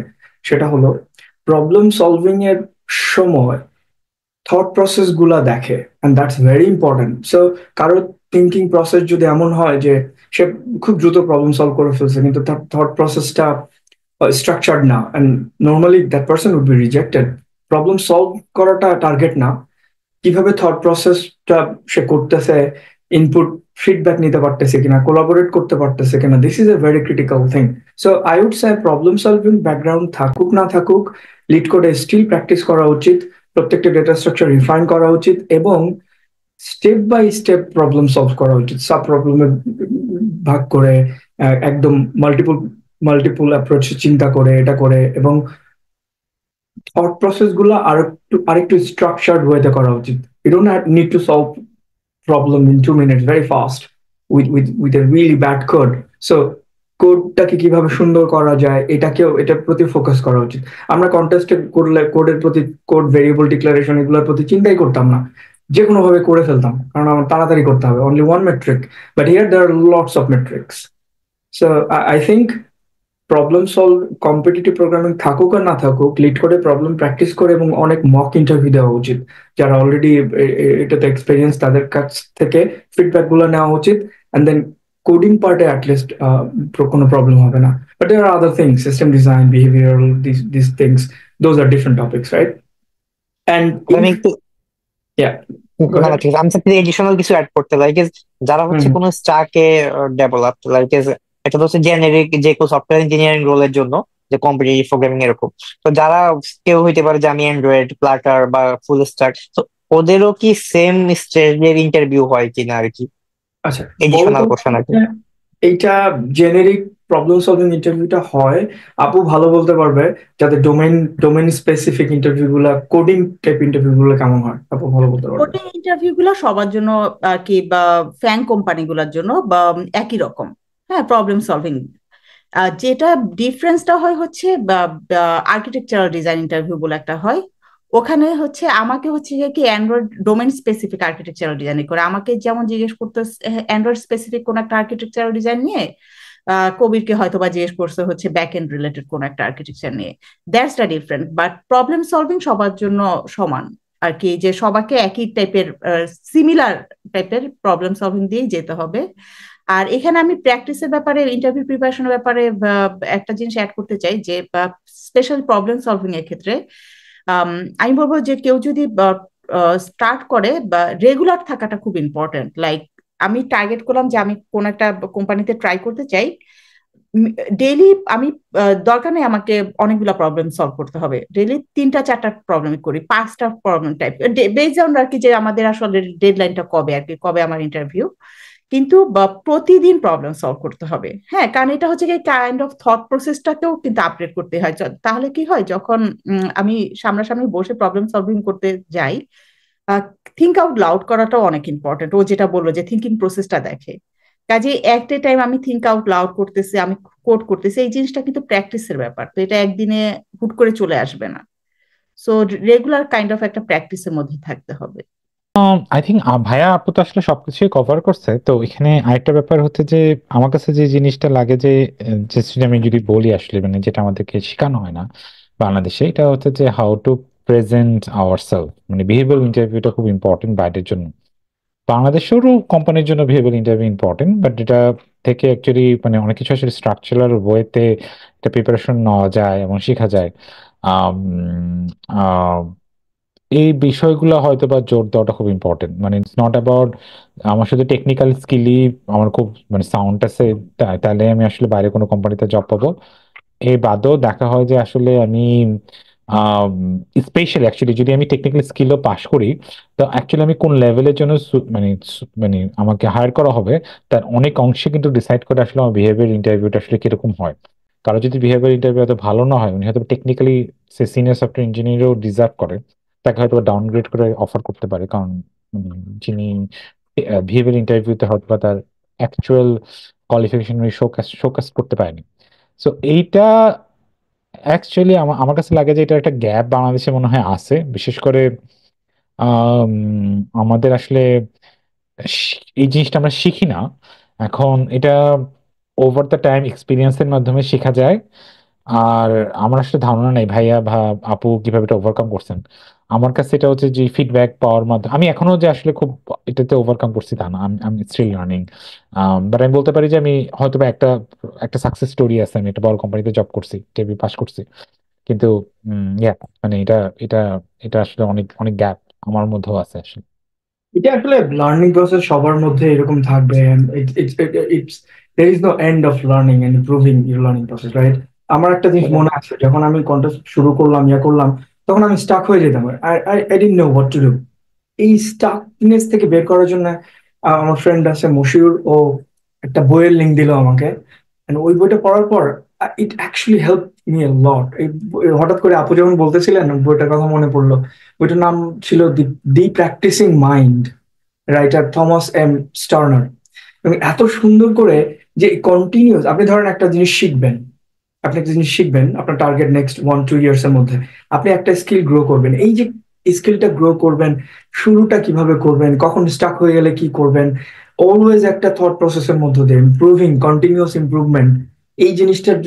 সেটা হলো প্রবলেম সলভিং এর সময় থট প্রসেস গুলা দেখে, and that's very important. So কারো থিঙ্কিং প্রসেস যদি এমন হয় যে সে খুব দ্রুত প্রবলেম সলভ করে ফেলছে কিন্তু তার থট প্রসেসটা স্ট্রাকচার্ড না, and normally that person would be rejected. Problem solve করাটা টার্গেট না, কিভাবে থট প্রসেসটা সে করতেছে, ইনপুট ফিডব্যাক নিতে পারতেছে কিনা, কোলাবোরেট করতে পারতেছে কিনা, this is a very critical thing. So I would say problem solving background থাকুক না থাকুক, লিড কোডে স্টিল প্র্যাকটিস করা উচিত, প্রত্যেকটা ডেটা স্ট্রাকচার রিফাইন করা উচিত এবং step by step problem solve করা উচিত, সাব প্রবলেমে ভাগ করে, একদম মাল্টিপল মাল্টিপল অ্যাপ্রোচ চিন্তা করে এটা করে, এবং থট প্রসেস গুলো আরেকটু স্ট্রাকচার্ড ওয়েতে করা উচিত। You don't need to solve problem in 2 minutes very fast with a really bad code. So কোডটাকে কিভাবে সুন্দর করা যায় এটার প্রতি ফোকাস করা উচিত। আমরা কন্টেস্টে করলে কোডের প্রতি, কোড ভেরিয়েবল ডিক্লারেশন এগুলোর প্রতি চিন্তাই করতাম না, যে কোনো ভাবে করে ফেলতাম কারণ আমার তাড়াতাড়ি করতে হবে, only one metric. But here there are lots of metrics. So I think problem solve competitive programming থাকুক আর না থাকুক, লিড করে প্রবলেম প্র্যাকটিস করে এবং অনেক মক ইন্টারভিউ দেওয়া উচিত। যারা অলরেডি এটাতে এক্সপিরিয়েন্স তাদের কাছ থেকে ফিডব্যাক গুলো নেওয়া উচিত and then coding part at least কোনো প্রবলেম হবে না, but there are other things, system design, behavioral, these things, those are different topics, right? And আমি if, একটু yeah, go না, ahead. ঠিক আছে, আমি এডিশনাল কিছু অ্যাড করতে লাইক যারা হচ্ছে হুম, কোনো স্টাকে ডেভেলপ লাইক এটা তো হচ্ছে জেনারিক যে কোনো সফটওয়্যার ইঞ্জিনিয়ারিং রোলের জন্য যে কম্পিটিটিভ প্রোগ্রামিং এরকম, তো যারা কেউ হইতে পারে যে আমি অ্যান্ড্রয়েড প্লাটার বা ফুল স্ট্যাক, তো ওদেরও কি সেম স্টেজের ইন্টারভিউ হয় কিনা আর কি, আচ্ছা বড় এডিশনাল কোশ্চেন আর কি। কথা, এইটা জেনেরিক প্রবলেম সলভিং ইন্টারভিউটা হয়, আপু ভালো বলতে পারবে, যাতে ডোমেন স্পেসিফিক ইন্টারভিউ গুলা, কোডিং টাইপ ইন্টারভিউ গুলো কেমন হয়, আপু ভালো বলতে পারবে। কোডিং ইন্টারভিউ গুলো সবার জন্য আর কি, বা ফ্যাং কোম্পানি গুলোর জন্য বা একই রকম। হ্যাঁ, প্রবলেম সলভিং। যেটা ডিফারেন্সটা হয় হচ্ছে আর্কিটেকচারাল ডিজাইন ইন্টারভিউ বলে একটা হয়। ওখানে হচ্ছে আমাকে হচ্ছে গিয়ে কি Android domain specific architectural design করে আমাকে যেমন জিজ্ঞেস করতে অ্যান্ড্রয়েড স্পেসিফিক কোন একটা আর্কিটেকচারাল ডিজাইন নিয়ে, কবিরকে হয়তো বা জিজ্ঞেস করছে হচ্ছে ব্যাক এন্ড রিলেটেড কোন একটা আর্কিটেকচার নিয়ে। That's the different, but problem solving সবার জন্য সমান আর কি, যে সবাইকে একই টাইপের সিমিলার টাইপের প্রবলেম সলভিং দিয়েই যেতে হবে। আর এখানে আমি প্র্যাকটিসের ব্যাপারে, ইন্টারভিউ প্রিপারেশনের ব্যাপারে একটা জিনিস অ্যাড করতে চাই, যে স্পেশাল প্রবলেম সলভিং এর ক্ষেত্রে আমি বলবো যে কেউ যদি স্টার্ট করে, বা রেগুলার থাকাটা খুব ইম্পর্টেন্ট। লাইক আমি টার্গেট করলাম যে আমি কোন একটা কোম্পানিতে ট্রাই করতে চাই, ডেইলি আমি দরকার নেই আমাকে অনেকগুলো প্রবলেম সলভ করতে হবে, ডেইলি 3টা 4টা প্রবলেম করি, 5টা প্রবলেম টাইপ বেজ অন আর কি, যে আমাদের আসলে ডেডলাইনটা কবে আর কি, কবে আমার ইন্টারভিউ, কিন্তু প্রতিদিন প্রবলেম সলভ করতে হবে। হ্যাঁ, কারণ এটা হচ্ছে কি কাইন্ড অফ থট প্রসেসটাকেও কিন্তু আপডেট করতে হয়। তাহলে কি হয়, যখন আমি সামনাসামনি বসে প্রবলেম সলভিং করতে যাই, থিঙ্ক আউট লাউড করাটাও অনেক ইম্পর্টেন্ট। ও যেটা বললো যে থিঙ্কিং প্রসেসটা দেখে, কাজে একটা টাইম আমি থিঙ্ক আউট লাউড করতেছি, আমি কোড করতেছি, এই জিনিসটা কিন্তু প্র্যাকটিসের ব্যাপার, তো এটা একদিনে হুট করে চলে আসবে না। সো রেগুলার কাইন্ড অফ একটা প্র্যাকটিসের মধ্যে থাকতে হবে। আই থিঙ্ক ভাইয়া আপু তো আসলে সবকিছুই কভার করছে। তো এখানে আরেকটা ব্যাপার হচ্ছে যে আমার কাছে যে জিনিসটা লাগে যে আমি যদি বলি আসলে মানে যেটা আমাদেরকে শেখানো হয় না বাংলাদেশে, এটা হচ্ছে যে হাউ টু প্রেজেন্ট আওয়ারসেলফ, মানে বিহেভিয়ারাল ইন্টারভিউটা খুব ইম্পর্টেন্ট বাইরের জন্য। বাংলাদেশেরও কোম্পানির জন্য বিহেভিয়ারাল ইন্টারভিউ ইম্পর্টেন্ট, বাট এটা থেকে অ্যাকচুয়ালি মানে অনেক কিছু আসলে স্ট্রাকচারাল ওয়েতে এটা প্রিপারেশন নেওয়া যায় এবং শেখা যায়। আম, আহ, এই বিষয়গুলো হয়তো বা জোর দেওয়াটা খুব ইম্পর্টেন্ট। মানে ইটস নট অ্যাবাউট আমার শুধু টেকনিক্যাল স্কিলই আমার খুব মানে সাউন্ড আছে তাহলে আমি আসলে বাইরে কোনো কোম্পানিতে জব পাবো। এই বাদেও দেখা হয় যে আসলে আমি স্পেশালি অ্যাকচুয়ালি যদি আমি টেকনিক্যাল স্কিলও পাশ করি, তো অ্যাকচুয়ালি আমি কোন লেভেলের জন্য মানে আমাকে হায়ার করা হবে তার অনেক অংশে কিন্তু ডিসাইড করে আসলে আমার বিহেভিয়ার ইন্টারভিউটা আসলে কিরকম হয়। কারো যদি বিহেভিয়ার ইন্টারভিউ এত ভালো না হয়, উনি হয়তো টেকনিক্যালি সে সিনিয়র সফটওয়্যার ইঞ্জিনিয়ারও ডিজার্ভ করে, তাকে হয়তো ডাউনগ্রেড করে অফার করতে পারে, কারণ যিনি বিহেভিয়ার ইন্টারভিউতে হয়তো বা তার অ্যাকচুয়াল কোয়ালিফিকেশন শোকাস করতে পারেনি। সো এইটা অ্যাকচুয়ালি আমার কাছে লাগে যে এটা একটা গ্যাপ বাংলাদেশে মনে হয় আছে, বিশেষ করে আম, আমাদের আসলে এই জিনিসটা আমরা শিখি না। এখন এটা ওভার দ্য টাইম এক্সপিরিয়েন্সের মাধ্যমে শেখা যায়। আর আমার আসলে ধারণা নাই ভাইয়া বা আপু কিভাবে এটা ওভারকাম করছেন। আমার কাছে এটা হচ্ছে যে ফিডব্যাক পাওয়ার মাধ্যমে আমি এখনো যে আসলে খুব এটাতে ওভারকাম করছি তা না, আমি স্টিল লার্নিং। বাট আমি বলতে পারি যে আমি হয়তো বা একটা একটা সাকসেস স্টোরি আছে, আমি একটা বড় কোম্পানিতে জব করছি, টেবিল পাস করছি, কিন্তু মানে এটা এটা এটা আসলে অনেক অনেক গ্যাপ আমার মধ্যেও আছে আসলে। এটা আসলে লার্নিং প্রসেস সবার মধ্যে এরকম থাকবে, and it's there is no end of learning and improving your learning process, right? আমার একটা জিনিস মনে আছে, যখন আমি কন্টেস্ট শুরু করলাম, করলাম, তখন আমি স্টাক হয়ে যেতাম, I didn't know what to do. এই স্টাকনেস থেকে বের করার জন্য আমার ফ্রেন্ড আছে মশিউর, ও একটা বইয়ের লিঙ্ক দিল আমাকে, and ওই বইটা পড়ার পর it actually help me a lot. হঠাৎ করে আপু যখন বলতেছিলেন বইটার কথা মনে পড়লো, বইটার নাম ছিল the practicing mind, writer Thomas M Sterner. এবং এত সুন্দর করে যে কন্টিনিউস, আপনি ধরেন একটা জিনিস শিখবেন, আপনার টার্গেট নেক্সট 1-2 ইয়ার্স এর মধ্যে আপনি একটা স্কিল গ্রো করবেন, এই যে স্কিলটা গ্রো করবেন, শুরুটা কিভাবে করবেন, কখন স্টাক হয়ে গেলে কি করবেন, অলওয়েজ একটা থট প্রসেসের মধ্য দিয়ে ইমপ্রুভিং, কন্টিনিউয়াস ইমপ্রুভমেন্ট, এই জিনিসটার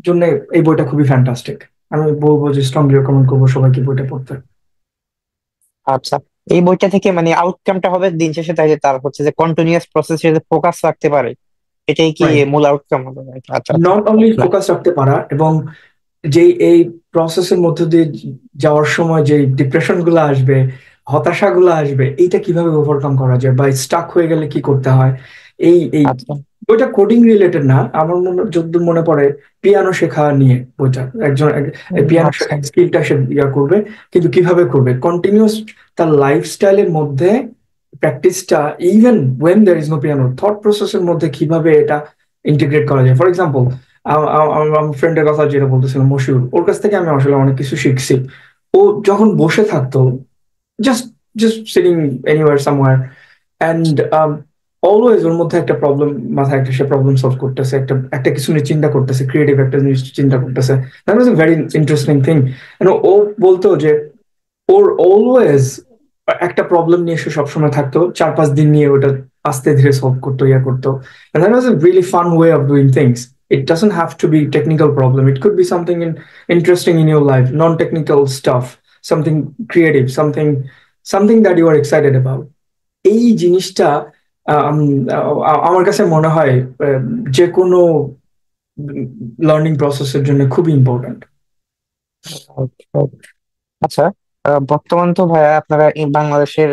জন্য এই বইটা খুবই ফ্যান্টাস্টিক। আমি বলবো যে স্ট্রংলি রেকমেন্ড করবো সবাইকে বইটা পড়তে। আচ্ছা, এই বইটা থেকে মানে আউটকামটা হবে দিন শেষে তাই যে তার হচ্ছে যে কন্টিনিউয়াস প্রসেসে যদি ফোকাস রাখতে পারে, এটাই কি রাইট, মূল আউটকাম হবে? আচ্ছা আচ্ছা। নট অনলি না, ফোকাস রাখতে পারা, এবং যে এই প্রসেসের মধ্যে দিয়ে যাওয়ার সময় যে ডিপ্রেশন গুলো আসবে, হতাশা গুলো আসবে, এইটা কিভাবে ওভারকাম করা যায়, বা স্টাক হয়ে গেলে কি করতে হয়। এই আচ্ছা। বইটা কোডিং রিলেটেড না, আমার যতদূর মনে পড়ে পিয়ানো শেখা নিয়ে বইটা। পিয়ানো আচ্ছা। শেখা স্কিলটা সে করবে, কিন্তু কিভাবে করবে কন্টিনিউয়াস তার লাইফস্টাইলের মধ্যে প্র্যাকটিসটা, even when there is no piano, thought প্রসেসের মধ্যে কিভাবে এটা ইন্টিগ্রেট করা যায়। ফর এক্সাম্পল, আমার ফ্রেন্ডের কথা যেটা বলতেছিলাম, মশিউর, ওর কাছ থেকে আমি আসলে অনেক কিছু শিখছি। ও যখন বসে থাকতো, just just sitting anywhere somewhere, and always ওর মধ্যে একটা প্রবলেম, মাথায় একটা সে প্রবলেম সলভ করতেছে, একটা একটা কিছু নিয়ে চিন্তা করতেছে, ক্রিয়েটিভ একটা জিনিস চিন্তা করতেছে। That was a very interesting thing. ও বলতো যে ওর অলওয়েজ একটা প্রবলেম নিয়ে সে সবসময় থাকতো, 4-5 দিন নিয়ে ওটা আস্তে ধীরে সলভ করতো, করতো। And that was a really fun way of doing things. It doesn't have to be technical problem. It could be something interesting in your life, non-technical stuff, something creative, something that you are excited about. এই জিনিসটা আমার কাছে মনে হয় যে কোনো learning প্রসেসের জন্য খুবই ইম্পর্ট্যান্ট। আচ্ছা, বর্তমান তো ভাইয়া আপনারা বাংলাদেশের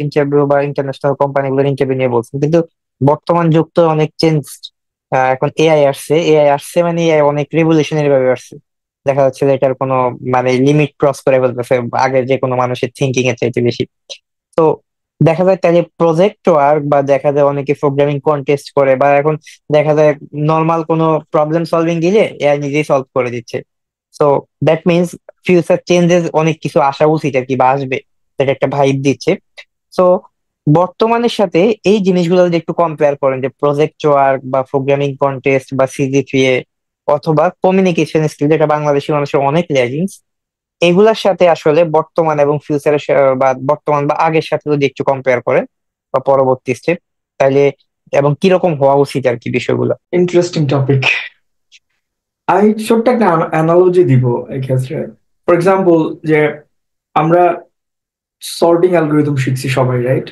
ইন্টারভিউ বা ইন্টারন্যাশনাল কোম্পানিগুলোর ইন্টারভিউ নিয়ে বলছেন, কিন্তু বর্তমান যুগ তো অনেক চেঞ্জ। এখন এআই আসছে মানে এআই অনেক রেভলিউশনারি ভাবে আসছে। দেখা যাচ্ছে যে এটার কোনো মানে লিমিট ক্রস করে ফেলতেছে আগের যে কোনো মানুষের থিঙ্কিং এর চাইতে বেশি। তো দেখা যায় তাহলে প্রজেক্ট ওয়ার্ক বা দেখা যায় অনেকে প্রোগ্রামিং কন্টেস্ট করে, বা এখন দেখা যায় নর্মাল কোনো প্রবলেম সলভিং দিলে এআই নিজেই সলভ করে দিচ্ছে। So that means future changes অনেক কিছু আসা উচিত আর কি, বা আসবে, এটা একটা ভাইব দিচ্ছে। সো বর্তমানের সাথে এই জিনিসগুলো যদি একটু কম্পেয়ার করেন, যে প্রজেক্ট ওয়ার্ক বা প্রোগ্রামিং কন্টেস্ট বা সিজিপিএ অথবা কমিউনিকেশন স্কিল, যেটা বাংলাদেশি মানুষের অনেক ল্যাগিংস, এগুলার সাথে আসলে বর্তমান এবং ফিউচারের বা বর্তমান বা আগের সাথে যদি একটু কম্পেয়ার করেন বা পরবর্তী স্টেপ, তাহলে এবং কিরকম হওয়া উচিত আর কি বিষয়গুলো। Interesting topic. আমি ছোট্ট একটা অ্যানালজি দিব এক্ষেত্রে। ফর এক্সাম্পল, যে আমরা সর্টিং অ্যালগোরিদম শিখছি সবাই, রাইট?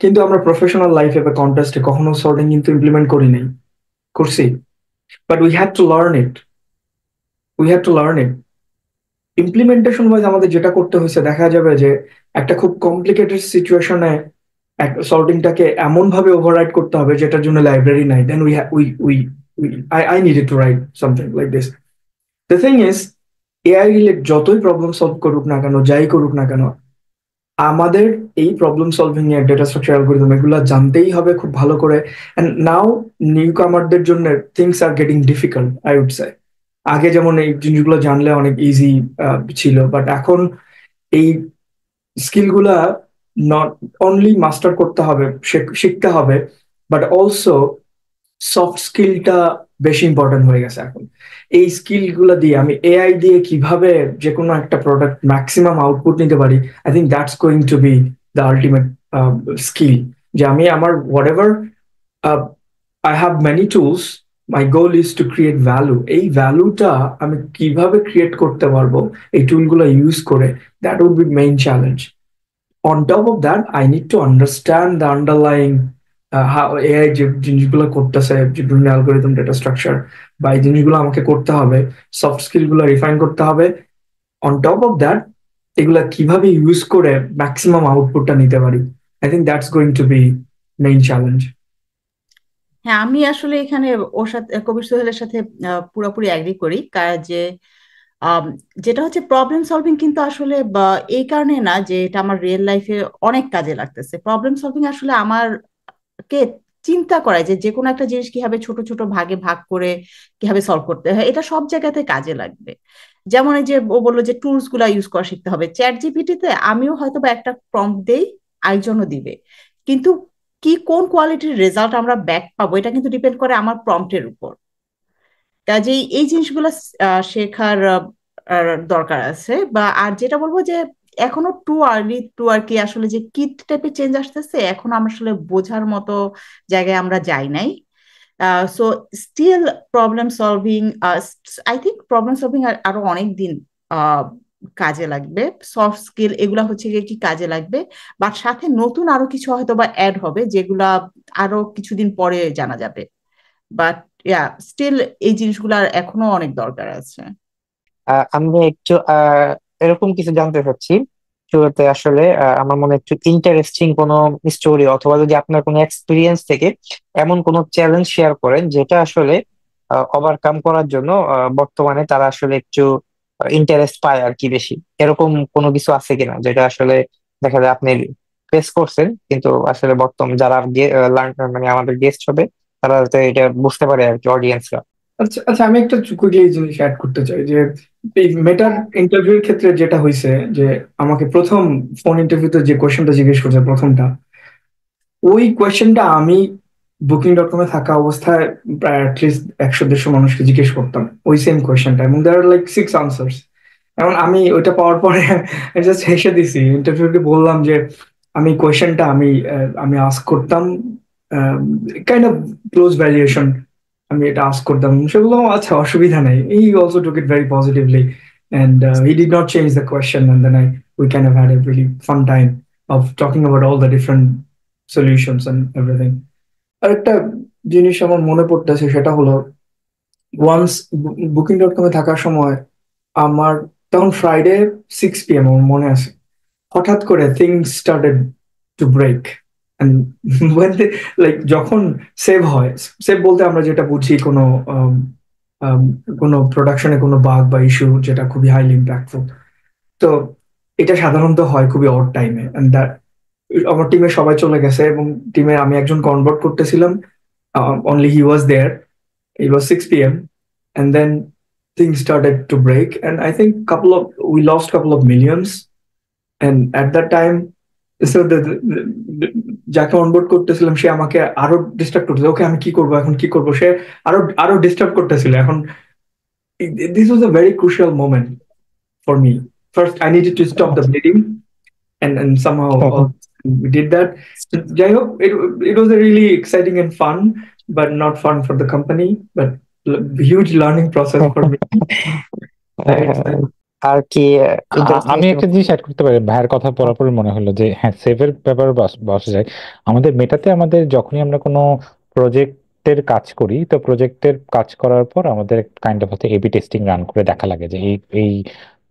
কিন্তু আমরা প্রফেশনাল লাইফে বা কন্টেস্টে কখনো সর্টিং কিন্তু ইমপ্লিমেন্ট করি নাই, করছি, but we had to learn it. Implementation wise আমাদের যেটা করতে হয়েছে, দেখা যাবে যে একটা খুব কমপ্লিকেটেড সিচুয়েশনে সর্টিংটাকে এমন ভাবে ওভাররাইড করতে হবে যেটার জন্য লাইব্রেরি নাই, then I needed to write something like this. The thing is, AI relate যতই প্রবলেম সলভ করুক না কেন, যাই করুক না কেন, আমাদের এই প্রবলেম সলভিং এর ডেটা স্ট্রাকচার অ্যালগোরিদম এগুলো জানতেই হবে খুব ভালো করে। এন্ড নাও নিউ কামারদের জন্য things are getting difficult, I would say. আগে যেমন এই জিনিসগুলো জানলে অনেক ইজি ছিল, বাট এখন এই স্কিলগুলা নট অনলি মাস্টার করতে হবে, শিখতে হবে, বাট অলসো সফট স্কিলটা বেশি ইম্পর্টেন্ট হয়ে গেছে এখন। এই স্কিল গুলা দিয়ে আমি এআই দিয়ে কিভাবে যে কোনো একটা প্রোডাক্ট ম্যাক্সিমাম আউটপুট নিতে পারি, I think that's going to be the ultimate skill. যে আমি আমার whatever I have many tools, my goal is to create value. এই ভ্যালুটা আমি কিভাবে ক্রিয়েট করতে পারবো এই টুলগুলো ইউজ করে, that would be main challenge. On top of that, I need to understand the underlying how AI যে জিনিসগুলো করতেছে, যে বিভিন্ন অ্যালগোরিদম, ডেটা স্ট্রাকচার, বা এই জিনিসগুলো আমাকে করতে হবে, সফট স্কিল গুলো রিফাইন করতে হবে। অন টপ অফ দ্যাট, এগুলা কিভাবে ইউজ করে ম্যাক্সিমাম আউটপুটটা নিতে পারি, I think that's going to be main challenge. হ্যাঁ, আমি আসলে এখানে ওর সাথে কবির সোহেলের সাথে পুরোপুরি অ্যাগ্রি করি, যে আম, যেটা হচ্ছে প্রবলেম সলভিং কিন্তু আসলে এই কারণে না যে এটা আমার রিয়েল লাইফে অনেক কাজে লাগতেছে। প্রবলেম সলভিং আসলে আমারকে চিন্তা করায় যে যে কোনো একটা জিনিস কিভাবে ছোট ছোট ভাগে ভাগ করে কিভাবে সলভ করতে হয়, এটা সব জায়গাতে কাজে লাগবে। যেমন এই যে ও বললো যে টুলস গুলা ইউজ করা শিখতে হবে, চ্যাট জিপিটিতে আমিও হয়তো বা একটা প্রম্পট দেই, আরেকজনও দিবে, কিন্তু কোন কোয়ালিটির রেজাল্ট আমরা ব্যাক পাবো এটা কিন্তু ডিপেন্ড করে আমার প্রম্পটের উপর। কাজেই এই জিনিসগুলো শেখার দরকার আছে। আর যেটা বলবো যে এখনো টু আর্লি টু আর কি, আসলে যে কি টাইপের চেঞ্জ আসতেছে এখন আমরা আসলে বোঝার মতো জায়গায় আমরা যাই নাই। So still problem solving, I think problem solving আরো অনেক দিন কাজে লাগবে, সফট স্কিল এগুলা হচ্ছে গিয়ে কি কাজে লাগবে, বাট সাথে নতুন আরো কিছু হয়তো বা অ্যাড হবে যেগুলা আরো কিছুদিন পরে জানা যাবে। বাট ইয়া স্টিল এই জিনিসগুলার এখনো অনেক দরকার আছে। আমি একটু এরকম কিছু জানতে চাচ্ছি শুরুতে আসলে আমার মনে হয় একটু ইন্টারেস্টিং কোনো স্টোরি অথবা যদি আপনার কোনো এক্সপিরিয়েন্স থেকে এমন কোনো চ্যালেঞ্জ শেয়ার করেন যেটা আসলে ওভারকাম করার জন্য বর্তমানে তারা আসলে একটু ইন্টারেস্ট পায় আর কি বেশি, এরকম কোনো কিছু আছে কিনা যেটা আসলে দেখা যায় আপনি ফেস করছেন কিন্তু আসলে বর্তমান যারা মানে আমাদের গেস্ট হবে তারা যাতে এটা বুঝতে পারে আর কি, অডিয়েন্সরা। আচ্ছা আচ্ছা, আমি একটা কুইকলি এই জিনিস অ্যাড করতে চাই যে এই মেটার ইন্টারভিউর ক্ষেত্রে যেটা হয়েছে যে আমাকে প্রথম ফোন ইন্টারভিউতে যে কোয়েশ্চেনটা জিজ্ঞেস করছে প্রথমটা, ওই কোয়েশ্চেনটা আমি বুকিং.কম এ থাকা অবস্থায় প্রায় অ্যাটলিস্ট 100-150 মানুষকে জিজ্ঞেস করতাম ওই সেম কোয়েশ্চেনটা, এবং দেয়ার লাইক 6 আনসার্স। এখন আমি ওইটা পাওয়ার পরে জাস্ট হেসে দিছি, ইন্টারভিউকে বললাম যে আমি কোয়েশ্চেনটা আমি আস্ক করতাম কাইন্ড অফ ক্লোজ ভ্যারিয়েশন, আমি এটা আস্ক করতাম। সে বললো আচ্ছা অসুবিধা নেই, he also took it very positively and he did not change the question, and then we kind of had a really fun time of talking about all the different solutions and everything. আরেকটা জিনিস আমার মনে পড়তেছে সেটা হলো once বুকিং.কম এ থাকার সময় আমার তখন ফ্রাইডে 6 p.m. আমার মনে আছে, হঠাৎ করে things started to break. And when like যখন সেভ হয়, সেভ বলতে আমরা যেটা বুঝি কোনো কোনো প্রোডাকশনে কোনো বাগ বা ইস্যু যেটা খুবই হাইলি ইম্প্যাক্টফুল। তো এটা সাধারণত হয় খুবই অড টাইমে, এন্ড দ্যাট আমার টিমে সবাই চলে গেছে এবং টিমে আমি একজন কনভার্ট করতেছিলাম, only he was there. It was 6 p.m. and then things started to break, and I think we lost couple of millions. And at that time, so যাকে অনবোর্ড করতেছিলাম সে আমাকে আরো ডিস্টার্ব করতেছিল, ওকে আমি কি করবো এখন কি করবো, সে আরো আরো ডিস্টার্ব করতেছিল। এখন this was a very crucial moment for me. First I needed to stop the bleeding, and somehow we did that. যাই হোক, it was a really exciting and fun, but not fun for the company, but huge learning process for me. আর কি আমি একটা জিনিস add করতে পারি, ভাইয়ের কথা পুরোপুরি মনে হলো যে হ্যাঁ সেভের ব্যাপারে বসা যায়। আমাদের মেটাতে আমাদের যখনই আমরা কোনো প্রজেক্টের কাজ করি, তো প্রজেক্টের কাজ করার পর আমাদের কাইন্ড অফ হচ্ছে এবি টেস্টিং রান করে দেখা লাগে যে এই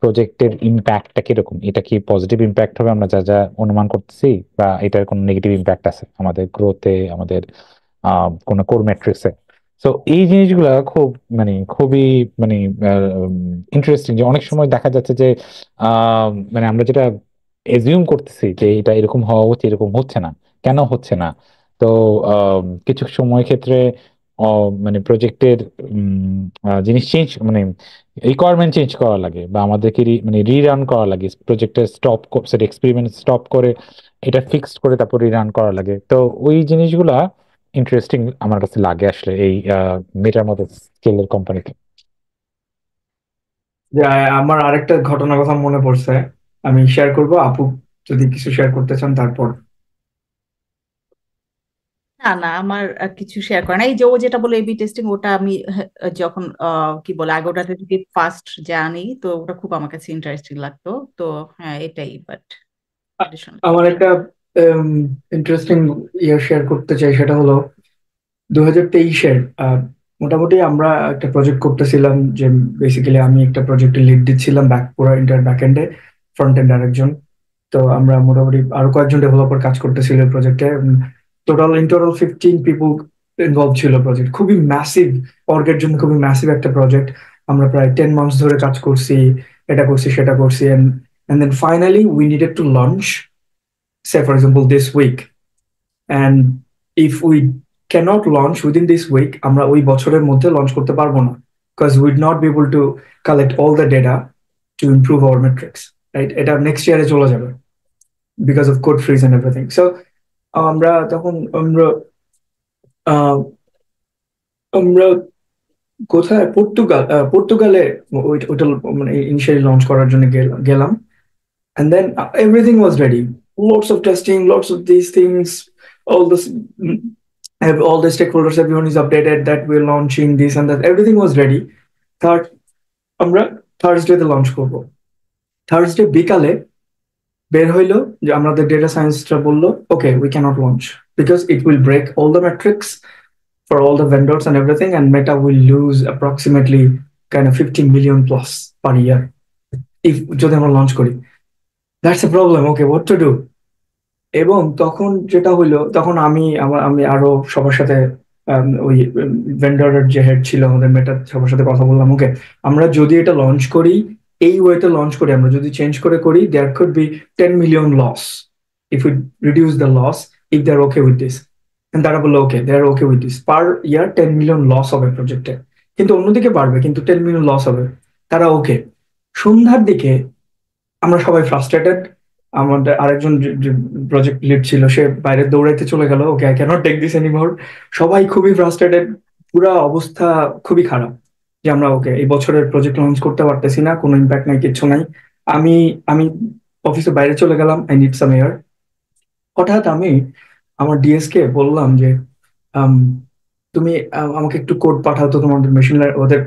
প্রজেক্টের ইম্প্যাক্টটা কিরকম, এটা কি পজিটিভ ইম্প্যাক্ট হবে আমরা যা যা অনুমান করতেছি, বা এটার কোনো নেগেটিভ ইম্প্যাক্ট আছে আমাদের গ্রোথে, আমাদের কোনো কোর ম্যাট্রিক্সে। তো এই জিনিসগুলা খুবই মানে ইন্টারেস্টিং, যে অনেক সময় দেখা যাচ্ছে যে মানে আমরা যেটা এজিউম করতেছি যে এটা এরকম হওয়া উচিত, এরকম হচ্ছে না, কেন হচ্ছে না। তো কিছু সময় ক্ষেত্রে মানে প্রজেক্টের জিনিস চেঞ্জ, মানে রিকোয়ারমেন্ট চেঞ্জ করা লাগে, বা আমাদেরকে মানে রিরান করা লাগে, প্রজেক্টের সেটা এক্সপেরিমেন্ট স্টপ করে এটা ফিক্সড করে তারপর রিরান করা লাগে। তো ওই জিনিসগুলা ইন্টারেস্টিং আমার কাছে লাগে আসলে এই মেটার মতো স্কেলের কোম্পানিতে। যে আমার আরেকটা ঘটনার কথা মনে পড়ছে, আমি শেয়ার করব, আপু যদি কিছু শেয়ার করতে চান তারপর। না না, আমার কিছু শেয়ার করে না। এই যে ও যেটা বলে এবি টেস্টিং, ওটা আমি যখন কি বলে আগে ওটাতে যদি ফার্স্ট জানি তো ওটা খুব আমার কাছে ইন্টারেস্টিং লাগতো। তো হ্যাঁ এটাই, বাট আমার একটা ইন্টারেস্টিং শেয়ার করতে চাই, সেটা হলো 2023-এর মোটামুটি আমরা একটা প্রজেক্ট করতেছিলাম, যে বেসিক্যালি আমি একটা প্রজেক্টে লিড দিচ্ছিলাম, পুরো ব্যাক এন্ডে, ফ্রন্ট এন্ড আরেকজন। তো আমরা মোটামুটি আরো কয়েকজন ডেভেলপার কাজ করতেছিল প্রজেক্টে। টোটাল 15 পিপল ইনভলভ ছিল প্রজেক্ট, খুবই ম্যাসিভ, অর্গের জন্য খুবই ম্যাসিভ একটা প্রজেক্ট। আমরা প্রায় 10 মান্থস ধরে কাজ করছি, এটা করছি সেটা করছি, and then finally we needed to launch, say for example this week, and if we cannot launch within this week, আমরা ওই বছরের মধ্যে লঞ্চ করতে পারবো না, because we would not be able to collect all the data to improve our metrics, right? এটা next ইয়ারে চলে যাবে because of code freeze and everything. So আমরা তখন আমরা কোথায় পর্তুগালে ওইটা মানে ইনিশিয়ালি লঞ্চ করার জন্য গেলাম, and then everything was ready, lots of testing, lots of these things, all this, all the stakeholders, everyone is updated that we're launching this and that, everything was ready. আমরা Thursday তে launch করব, Thursday বিকালে বের হইলো যে আমাদের data সায়েন্সটা বললো okay we can't launch because it will break all the metrics for all the vendors and everything, and Meta will lose approximately kind of 50 million plus per year if যদি আমরা launch করি। That's a problem, okay what to do. এবং তখন যেটা হইলো, তখন আমি আরো সবার সাথে ওই ভেন্ডরের যে হেড ছিল আমাদের মেটা, সবার সাথে কথা বললাম, ওকে আমরা যদি এটা লঞ্চ করি, এই ওয়েতে লঞ্চ করি, আমরা যদি চেঞ্জ করে করি, there could be 10 million loss if we reduce the loss if they are okay with this. তারা বললো okay they are okay with this, per year 10 million loss হবে প্রজেক্টে, কিন্তু অন্যদিকে বাড়বে, কিন্তু 10 million লস হবে। তারা ওকে। সন্ধ্যার দিকে আমরা সবাই ফ্রাস্ট্রেটেড। আমাদের আরেকজন প্রজেক্ট লিড ছিল, সে বাইরে দৌড়াইতে চলে গেল, okay I can't take this anymore. সবাই খুবই ফ্রাস্ট্রেটেড, পুরো অবস্থা খুবই খারাপ যে আমরা ওকে এই বছরের প্রজেক্ট লঞ্চ করতে পারতেছি না, কোনো ইম্প্যাক্ট নাই, কিচ্ছু নাই। আমি আমি অফিসে বাইরে চলে গেলাম, আই নিড সাম এয়ার। হঠাৎ আমি আমার ডিএস কে বললাম যে তুমি আমাকে একটু কোড পাঠাও তো, তোমাদের মেশিন ওদের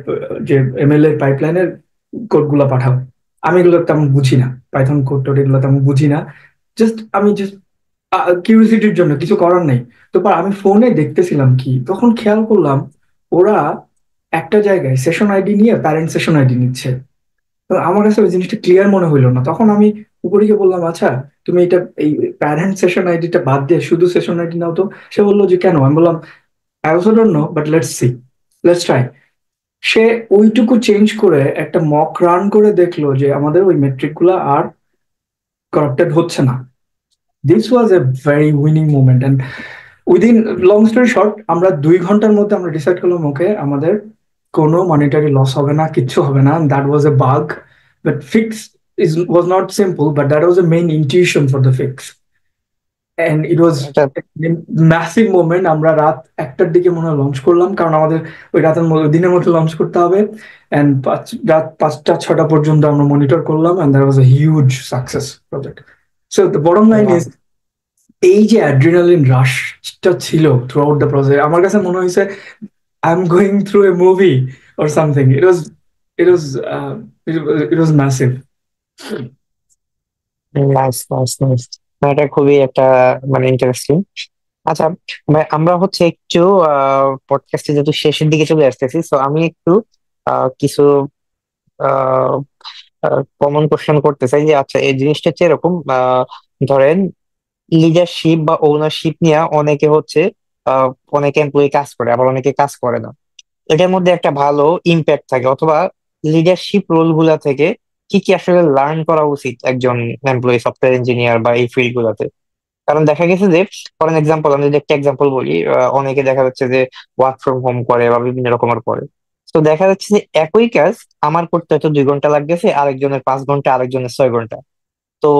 যে এমএল এর পাইপলাইনের কোড গুলা পাঠাও। আমি এগুলো তেমন বুঝি না, পাইথন কোড টোড এগুলো তেমন বুঝি না, আমি জাস্ট কিউরিওসিটির জন্য, কিছু করার নেই। তো আমি ফোনে দেখতেছিলাম কি, তখন খেয়াল করলাম ওরা একটা জায়গায় সেশন আইডি নিয়ে প্যারেন্ট সেশন আইডি নিচ্ছে। তো আমার কাছে ওই জিনিসটা ক্লিয়ার মনে হইলো না। তখন আমি উপরে গিয়ে বললাম, আচ্ছা তুমি এটা এই প্যারেন্ট সেশন আইডিটা বাদ দিয়ে শুধু সেশন আইডি নাও তো। সে বললো যে কেন? আমি বললাম I also don't know, but let's see, let's try. সে ওইটুকু চেঞ্জ করে একটা মক রান করে দেখলো যে আমাদের ওই মেট্রিক গুলা আর করাপ্টেড হচ্ছে না। This was a very winning movement, and within, long story short, আমরা 2 ঘন্টার মধ্যে আমরা ডিসাইড করলাম ওকে আমাদের কোনো মনিটারি লস হবে না, কিচ্ছু হবে না। That was a bug, but fix was not simple, but that was the main intuition for the fix. And it was এটা ম্যাসিভ মোমেন্ট। আমরা রাত 1টার দিকে মনে হয় লঞ্চ করলাম, কারণ আমাদের ওই দিনের মধ্যে লঞ্চ করতে হবে। অ্যান্ড রাত 5টা 6টা পর্যন্ত আমরা মনিটর করলাম, and that was a huge success project. So the bottom line is, এই যে অ্যাড্রিনালিন রাশটা ছিল থ্রু আউট দ্য প্রসেস, আমার কাছে মনে হয়েছে I am going through a movie or something. It was massive. Nice nice nice, এটা খুবই একটা মানে ইন্টারেস্টিং। আচ্ছা, আমরা হচ্ছে একটু পডকাস্টে যেহেতু শেষের দিকে চলে আসতেছি, তো আমি একটু কিছু কমন কোশ্চেন করতে চাই যে আচ্ছা এই জিনিসটা হচ্ছে এরকম, ধরেন লিডারশিপ বা ওনারশিপ নিয়ে অনেকে হচ্ছে অনেকে এমপ্লয়ি কাজ করে, আবার অনেকে কাজ করে না। এটার মধ্যে একটা ভালো ইম্প্যাক্ট থাকে, অথবা লিডারশিপ রোল গুলা থেকে কি কি আসলে লার্ন করা উচিত একজন এমপ্লয়ি, সফটওয়্যার ইঞ্জিনিয়ার বা এই ফিল্ড গুলাতে? কারণ দেখা গেছে যে, ফর এক্সাম্পল আমি যদি একটা এক্সাম্পল বলি, অনেকে দেখা যাচ্ছে যে ওয়ার্ক ফ্রম হোম করে বা বিভিন্ন রকমের করে। তো দেখা যাচ্ছে যে একই কাজ আমার করতে হয়তো 2 ঘন্টা লাগতেছে, আরেকজনের 5 ঘন্টা, আরেকজনের 6 ঘন্টা। তো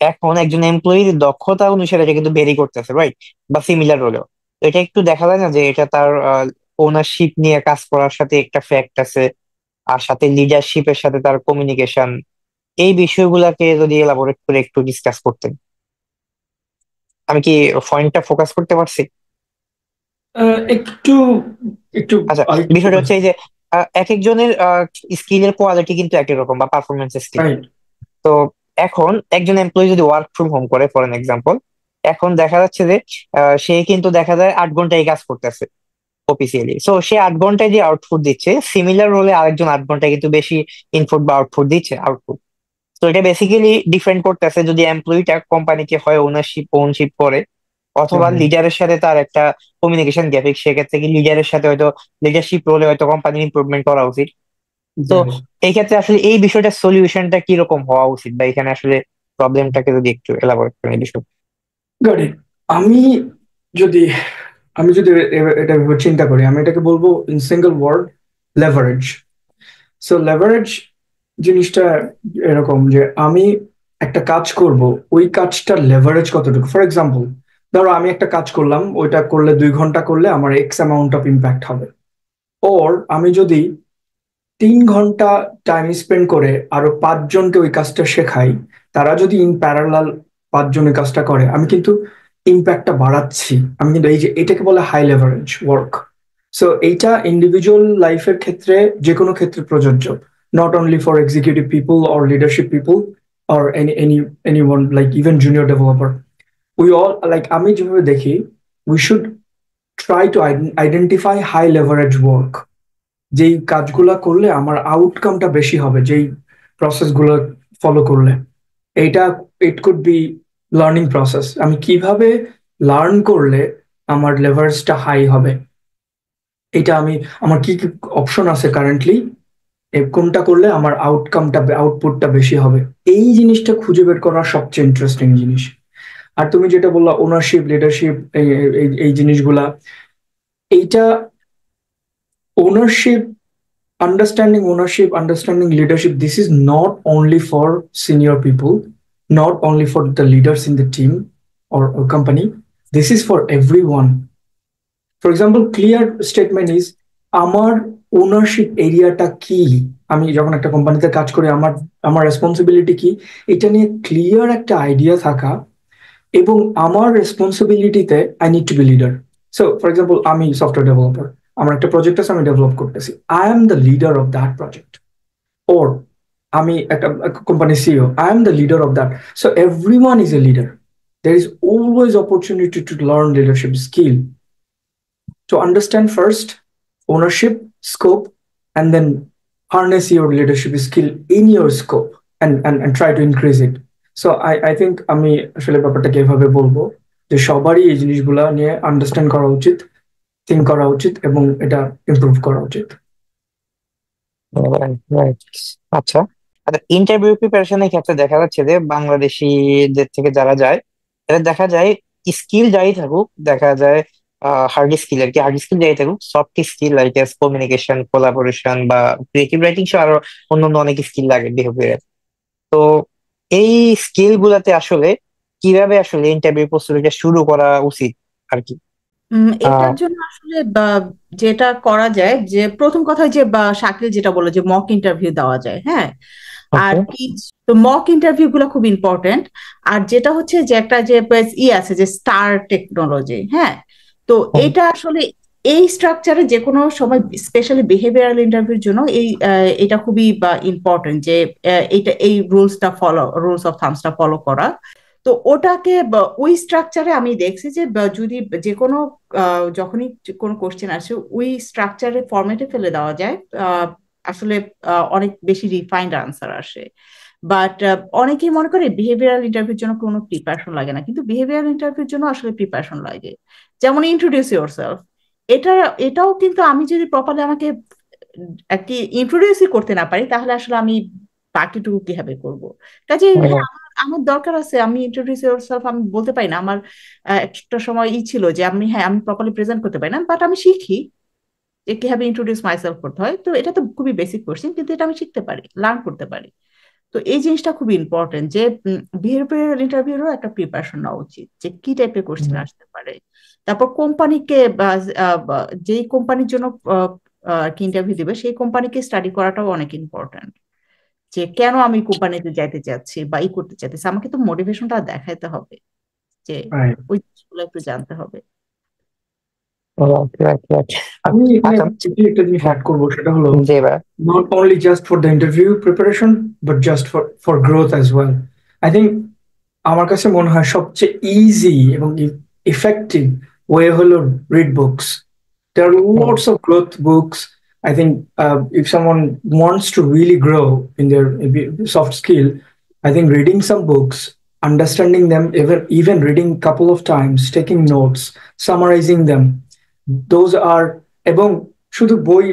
এখন একজন এমপ্লয়ির দক্ষতা অনুসারে এটা কিন্তু ভেরি করতেছে, রাইট? বা সিমিলার হলেও তো এটা একটু দেখা যায় না যে এটা তার ওনারশিপ নিয়ে কাজ করার সাথে একটা ফ্যাক্ট আছে, আর সাথে লিডারশিপের সাথে তার কমিউনিকেশন, এই বিষয়গুলাকে যদি এলাবোরেট করে একটু ডিসকাস করতেন। আমি কি পয়েন্টটা ফোকাস করতে পারছি? একটু একটু আচ্ছা, আরেকটু বিষয়টা হচ্ছে এই যে এক একজনের স্কিলের কোয়ালিটি কিন্তু একই রকম, বা পারফরমেন্স স্কিল। রাইট। তো এখন একজন এমপ্লয়ি যদি ওয়ার্ক ফ্রম হোম করে ফর এন এক্সাম্পল, এখন দেখা যাচ্ছে যে সে কিন্তু দেখা যায় 8 ঘন্টায় কাজ করতেছে অফিসিয়ালি। সো সে 8 ঘন্টায় যে আউটপুট দিচ্ছে, সিমিলার রোলে আরেকজন 8 ঘন্টায় কিন্তু বেশি ইনপুট বা আউটপুট দিচ্ছে, আউটপুট। তো এটা বেসিক্যালি ডিফারেন্ট করতেছে যদি এমপ্লয়িটা কোম্পানিকে হয় ওনশিপ করে, অথবা লিডারের সাথে তার একটা কমিউনিকেশন গ্যাপ। সেক্ষেত্রে কি লিডারের সাথে হয়তো লিডারশিপ রোলে হয়তো কোম্পানির ইমপ্রুভমেন্ট করা উচিত। তো এই ক্ষেত্রে আসলে এই বিষয়টা সলিউশনটা কিরকম হওয়া উচিত, বা এখানে আসলে প্রবলেমটাকে যদি একটু এলাবোরেট করেন এই বিষয়। Got it. আমি যদি আমি যদি এটা চিন্তা করি, আমি এটাকে বলবো in single word, leverage. So leverage জিনিসটা এরকম যে আমি একটা কাজ করব, ওই কাজটার লেভারেজ কতটুকু। ফর এক্সাম্পল, ধরো আমি একটা কাজ করলাম, ওইটা করলে 2 ঘন্টা করলে আমার এক্স অ্যামাউন্ট অফ ইম্প্যাক্ট হবে। ওর আমি যদি 3 ঘন্টা টাইম স্পেন্ড করে আরো 5জনকে ওই কাজটা শেখাই, তারা যদি ইন প্যারালাল 5জন ওই কাজটা করে, আমি কিন্তু ইম্প্যাক্টটা বাড়াচ্ছি। আমি কিন্তু এই যে এটাকে বলে হাই লেভারেজ ওয়ার্ক। সো এইটা ইন্ডিভিজুয়াল লাইফের ক্ষেত্রে, যে কোনো ক্ষেত্রে প্রযোজ্য। not only for executive people or leadership people or anyone, like even junior developer. We all, like আমি যেভাবে দেখি, we should try to identify high leverage work, যেই কাজগুলা করলে আমার আউটকামটা বেশি হবে, যেই প্রসেসগুলো ফলো করলে। এটা it could be learning process, আমি কিভাবে লার্ন করলে আমার লেভারেজটা হাই হবে, এটা আমি, আমার কি কি অপশন আছে কারেন্টলি, কোনটা করলে আমার আউটপুটটা বেশি হবে, এই জিনিসটা খুঁজে বের করা সবচেয়ে ইন্টারেস্টিং জিনিস। আর তুমি যেটা বললা ওনারশিপ, লিডারশিপ, এই জিনিসগুলা, এইটা ownership, understanding leadership, this is not only for senior people, not only for the leaders in the team or company, this is for everyone. For example, clear statement is আমার ownership এরিয়াটা কি, আমি যখন একটা কোম্পানিতে কাজ করি আমার রেসপন্সিবিলিটি কি, এটা নিয়ে ক্লিয়ার একটা আইডিয়া থাকা, এবং আমার রেসপন্সিবিলিটিতে I need to be leader. So for example, আমি সফটওয়্যার ডেভেলপার, আমার একটা প্রজেক্ট আছে, আমি ডেভেলপ করতেছি, I am the leader of that project. Or আমি একটা company CEO, I am the leader of that. So everyone is a leader. There is always opportunity to learn leadership skill. To understand first ownership, scope, and then harness your leadership skill in your scope and try to increase it. So I think আমি আসলে ব্যাপারটাকে এভাবে বলবো যে সবারই এই জিনিসগুলা নিয়ে আন্ডারস্ট্যান্ড করা উচিত, থিঙ্ক করা উচিত, এবং এটা ইমপ্রুভ করা উচিত। আচ্ছা, ইন্টারভিউ প্রিপারেশনের ক্ষেত্রে দেখা যাচ্ছে যে বাংলাদেশিদের থেকে যারা যায়, এদের দেখা যায় স্কিল যাই থাকুক, দেখা যায় হার্ড স্কিল আর কি, হার্ড স্কিল যাই থাকুক, soft skill like communication, collaboration বা ক্রিয়েটিভ রাইটিং সহ আরো অন্যান্য অনেক স্কিল লাগে বিহেভিয়ার। তো এই স্কিল গুলাতে আসলে কিভাবে আসলে ইন্টারভিউ প্রস্তুতিটা শুরু করা উচিত আর কি? এটার জন্য আসলে যেটা করা যায়, যে প্রথম কথা যে শাকিল যেটা বললো যে মক ইন্টারভিউ দেওয়া যায়, হ্যাঁ। আর কি, তো মক ইন্টারভিউ গুলো খুব ইম্পর্টেন্ট। আর যেটা হচ্ছে যে একটা যে আছে যে স্টার টেকনোলজি, হ্যাঁ। তো এটা আসলে এই স্ট্রাকচারে যে কোনো সময়, স্পেশালি বিহেভিয়ারাল ইন্টারভিউর জন্য এটা খুবই ইম্পর্টেন্ট যে এই রুলস অফ থামসটা ফলো করা। তো ওটাকে ওই স্ট্রাকচারে আমি দেখছি যে যদি যে কোনো যখনই কোনো কোশ্চেন আসে ওই স্ট্রাকচারে ফরম্যাটে ফেলে দেওয়া যায়, আসলে অনেক বেশি রিফাইন্ড আনসার আসে। বাট অনেকেই মনে করে বিহেভিয়ারাল ইন্টারভিউর জন্য কোনো প্রিপারেশন লাগে না, কিন্তু বিহেভিয়ারাল ইন্টারভিউর জন্য আসলে প্রিপারেশন লাগে। যেমন ইন্ট্রোডিউস ইয়োরসেলফ, এটাও কিন্তু আমি যদি প্রপারলি আমাকে একটি ইন্ট্রোডিউসই করতে না পারি, তাহলে আসলে আমি বাকিটুকু কিভাবে করবো? কাজে হ্যাঁ, আমার দরকার আছে আমি ইন্ট্রোডিউস ইয়োরসেলফ আমি বলতে পারি না। আমার একটা সময় ছিল যে আমি প্রপারলি প্রেজেন্ট করতে পারি না, বাট আমি শিখি যে কিভাবে ইন্ট্রোডিউস মাইসেলফ করতে হয়। তো এটা তো খুবই বেসিক কোশ্চেন, কিন্তু এটা আমি শিখতে পারি, লার্ন করতে পারি। তো এই জিনিসটা খুব ইম্পর্টেন্ট যে বিহেভিয়ারাল ইন্টারভিউরও একটা প্রিপারেশন নেওয়া উচিত, যে কি টাইপের কোশ্চেন আসতে পারে। তারপর কোম্পানিকে যেই কোম্পানির জন্য কি ইন্টারভিউ দিবে, সেই কোম্পানিকে স্টাডি করাটাও অনেক ইম্পর্টেন্ট, যে কেন আমি কোম্পানিতে যাইতে চাচ্ছি বা করতে চাইতেছি, আমাকে তো মোটিভেশনটা দেখাইতে হবে, যে ওই জিনিসগুলো একটু জানতে হবে। আমি এখানে একটা জিনিস অ্যাড করবো, সেটা হলো not only just for the interview preparation but just for growth as well. I think আমার কাছে মনে হয় সবচেয়ে ইজি এবং effective way হলো read books. There are lots of growth books. I think if someone wants to really grow in their soft skill, I think reading some books, understanding them, even reading a couple of times, taking notes, summarizing them, those are, এবং শুধু বই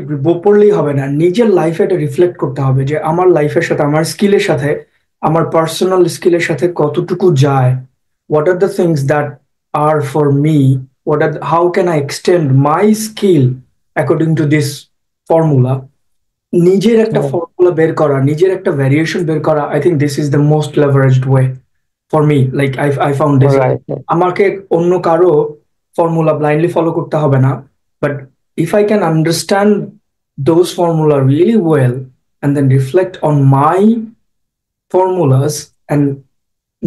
পড়লেই হবে না, নিজের লাইফে এটা reflect করতে হবে যে আমার লাইফের সাথে, আমার স্কিলের সাথে, আমার পার্সোনাল স্কিলের সাথে কতটুকু যায়, what are the things that are for me, how can I extend my skill according to this formula. নিজের একটা ফর্মুলা বের করা, নিজের একটা ভ্যারিয়েশন বের করা, I think this is the most leveraged way for me. Like I found this. আমাকে অন্য কারো ফর্মুলা ব্লাইন্ডলি ফলো করতে হবে না, but if I can understand those formula really well and then reflect on my formulas and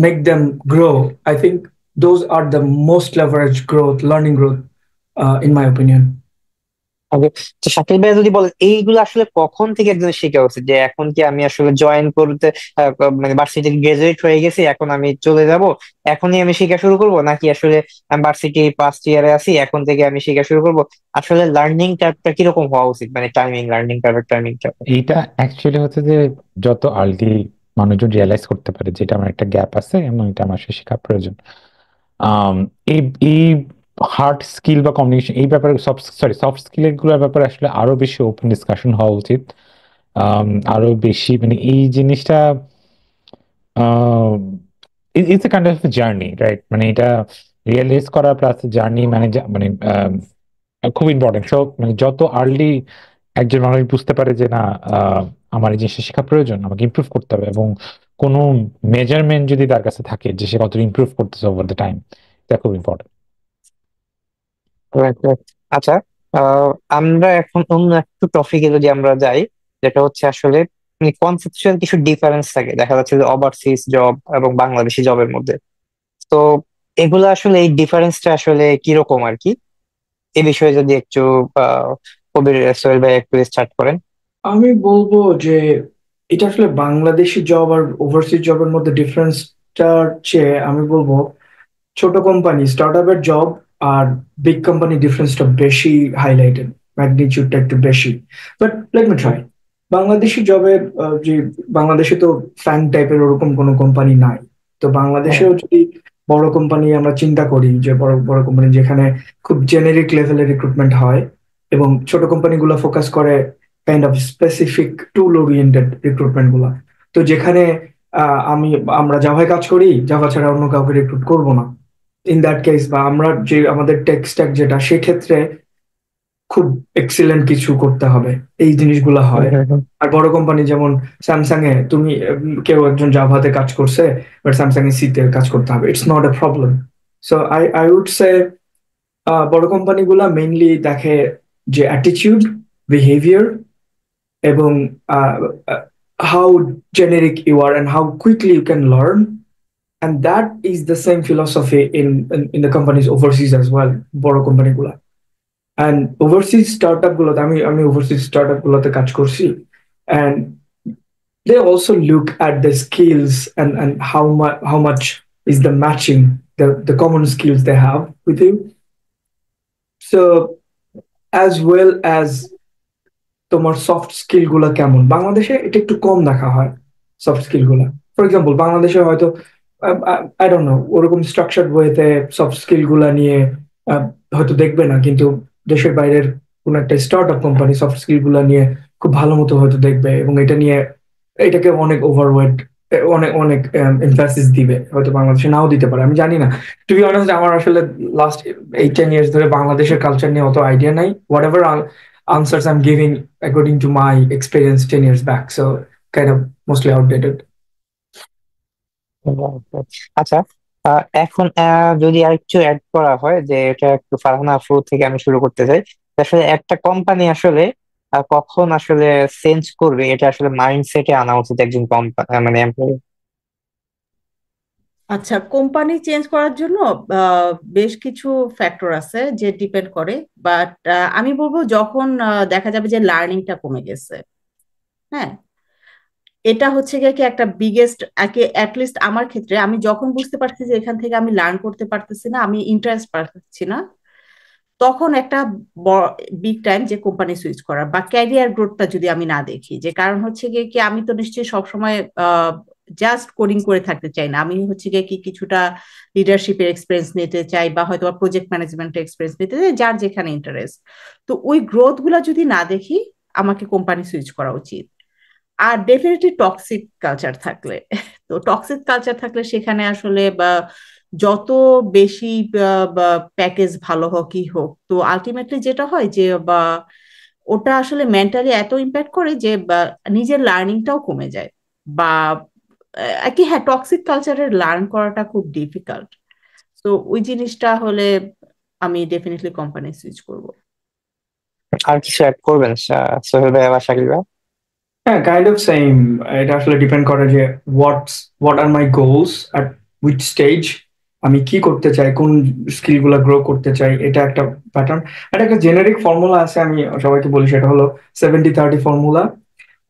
make them grow, I think those are the most leveraged growth, learning growth, in my opinion. ওকে, তো শাকিল ভাই যদি বলেন এইগুলো আসলে কখন থেকে একজন শেখা উচিত, যে এখন কি আমি আসলে জয়েন করতে মানে ভার্সিটি গ্রাজুয়েট হয়ে গেছি এখন আমি চলে যাব, এখনই আমি শেখা শুরু করব, নাকি আসলে আমি ভার্সিটি ফার্স্ট ইয়ারে আছি এখন থেকে আমি শেখা শুরু করব? আসলে লার্নিং টাইপটা কিরকম হওয়া উচিত, মানে টাইমিং, লার্নিং টাইপের টাইমিংটা? এইটা অ্যাকচুয়ালি হচ্ছে যে যত আর্লি মানুষজন রিয়েলাইজ করতে পারে যেটা আমার একটা গ্যাপ আছে এবং এটা আমার শেখা প্রয়োজন, আম, এই এই হার্ড স্কিল বা কমিউনিকেশন এই ব্যাপারে সফট স্কিলের গুলোর ব্যাপারে আসলে আরো বেশি ওপেন ডিসকাশন হওয়া উচিত। আরো বেশি মানে এই জিনিসটা it's a kind of journey, right? মানে এটা রিয়েলাইজ করা প্লাস জার্নি মানে মানে খুব ইম্পর্টেন্ট। সো মানে যত আর্লি একজন মানুষ বুঝতে পারে যে না, আমার এই জিনিসটা শেখা প্রয়োজন, আমাকে ইমপ্রুভ করতে হবে, এবং কোনো মেজারমেন্ট যদি তার কাছে থাকে যে সে কত ইমপ্রুভ করতেছে ওভার দ্য টাইম, এটা খুব ইম্পর্টেন্ট। Right, right. আচ্ছা, আহ, আমরা এখন অন্য একটু টপিকে যদি আমরা যাই, যেটা হচ্ছে আসলে কনসেপচুয়াল কিছু ডিফারেন্স থাকে দেখা যাচ্ছে যে ওভারসিজ জব এবং বাংলাদেশি জবের মধ্যে। তো এগুলো আসলে এই ডিফারেন্সটা আসলে কিরকম আর কি, এ বিষয়ে যদি একটু কবির সোহেল ভাই একটু স্টার্ট করেন। আমি বলবো যে এটা আসলে বাংলাদেশি জব আর ওভারসিজ জবের মধ্যে ডিফারেন্সটার চেয়ে আমি বলবো ছোট কোম্পানি স্টার্ট আপের জব আর বিগ কোম্পানি ডিফারেন্সটা বেশি হাইলাইটেড, ম্যাগনিটিউডটা একটু বেশি। But let me try. Bangladeshi জবে যে বাংলাদেশে তো ফ্যাং টাইপের ওরকম কোনো কোম্পানি নাই। তো বাংলাদেশেও যদি বড় কোম্পানি আমরা চিন্তা করি, যে বড় বড় কোম্পানি যেখানে খুব জেনেরিক লেভেলের রিক্রুটমেন্ট হয়, এবং ছোট কোম্পানিগুলো ফোকাস করে kind of specific tool oriented recruitment গুলা। তো যেখানে আমরা জাভায় কাজ করি, জাভা ছাড়া অন্য কাউকে রিক্রুট করবো না। ইন দ্যাট কেস বা আমরা যে আমাদের টেক স্ট্যাক যেটা, সেক্ষেত্রে খুব এক্সিলেন্ট কিছু করতে হবে, এই জিনিসগুলো হয়। আর বড় কোম্পানি যেমন স্যামসাং এ তুমি কেউ একজন জাভাতে কাজ করছে, বাট স্যামসাং এ সিতে কাজ করতে হবে, it's not a problem. So I would say বড় কোম্পানিগুলা মেইনলি দেখে যে অ্যাটিটিউড, বিহেভিয়ার, এবং how generic you are and how quickly you can learn. And that is the same philosophy in the companies overseas as well, বড় কোম্পানিগুলা। And overseas startup গুলোতে আমি overseas startup গুলোতে কাজ করছি, and they also look at the skills and how much is the matching, the common skills they have with you. So as well as তোমার soft skill গুলা কেমন, বাংলাদেশে এটা একটু কম দেখা হয় সফট স্কিল গুলা। ফর এক্সাম্পল বাংলাদেশে হয়তো আই ডোন্ট নো ওরকম স্ট্রাকচার্ড ওয়েতে সফট স্কিল গুলা নিয়ে হয়তো দেখবে না, কিন্তু দেশের বাইরের কোন একটা start up company soft skill গুলা নিয়ে খুব ভালো মতো হয়তো দেখবে, এবং এটা নিয়ে এটাকে অনেক ওভারওয়েট, অনেক অনেক এমফাসিস দিবে। হয়তো বাংলাদেশে নাও দিতে পারে, আমি জানি না। টু বি অনেস্ট, আমার আসলে লাস্ট 8-10 years ধরে বাংলাদেশের কালচার নিয়ে অত আইডিয়া নাই। What ever answers I'm giving according to my experience 10 years back, so kind of mostly outdated. আচ্ছা, এখন যদি আরেকটু অ্যাড করা হয়, যে এটা একটু ফারহানা আফরোজ থেকে আমি শুরু করতে চাই। আসলে একটা কোম্পানি আসলে কখন আসলে চেঞ্জ করবে, এটা আসলে মাইন্ডসেটে আনা উচিত একজন মানে এমপ্লয়ি। আচ্ছা, কোম্পানি চেঞ্জ করার জন্য বেশ কিছু ফ্যাক্টর আছে যে ডিপেন্ড করে, বাট আমি বলবো যখন দেখা যাবে যে লার্নিংটা কমে গেছে, হ্যাঁ, এটা হচ্ছে গিয়ে কি একটা বিগেস্ট, অ্যাটলিস্ট আমার ক্ষেত্রে আমি যখন বুঝতে পারছি যে এখান থেকে আমি লার্ন করতে পারতেছি না, আমি ইন্টারেস্ট পাচ্ছি না, তখন একটা বিগ টাইম যে কোম্পানি সুইচ করার বা ক্যারিয়ার গ্রোথটা যদি আমি না দেখি। যে কারণ হচ্ছে গিয়ে কি আমি তো নিশ্চয়ই সবসময় জাস্ট কোডিং করে থাকতে চাই না, আমি হচ্ছে গিয়ে কি কিছুটা লিডারশিপের এক্সপিরিয়েন্স নিতে চাই বা হয়তো প্রজেক্ট ম্যানেজমেন্টের এক্সপিরিয়েন্স নিতে চাই, যার যেখানে ইন্টারেস্ট। তো ওই গ্রোথ গুলা যদি না দেখি, আমাকে কোম্পানি সুইচ করা উচিত। আর ডেফিনেটলি টক্সিক কালচার থাকলে, তো টক্সিক কালচার থাকলে সেখানে আসলে বা যত বেশি প্যাকেজ ভালো হোক কি হোক, তো আলটিমেটলি যেটা হয় যে বা ওটা আসলে মেন্টালি এত ইম্প্যাক্ট করে যে বা নিজের লার্নিংটাও কমে যায়, বা কি, হ্যাঁ, টক্সিক কালচারের লার্ন করাটা খুব ডিফিকাল্ট। তো ওই জিনিসটা হলে আমি ডেফিনেটলি কোম্পানি সুইচ করব। আর কিছু অ্যাড করবেন সোহেল ভাই বা শাকিল ভাই? হ্যাঁ, কাইন্ড অফ সেম। এটা আসলে ডিপেন্ড করে যে what are my goals at which stage, আমি কি করতে চাই, কোন স্কিল গুলা গ্রো করতে চাই, এটা একটা প্যাটার্ন। এটা একটা জেনারিক ফর্মুলা আছে, আমি সবাইকে বলি, সেটা হলো 70-30 ফর্মুলা।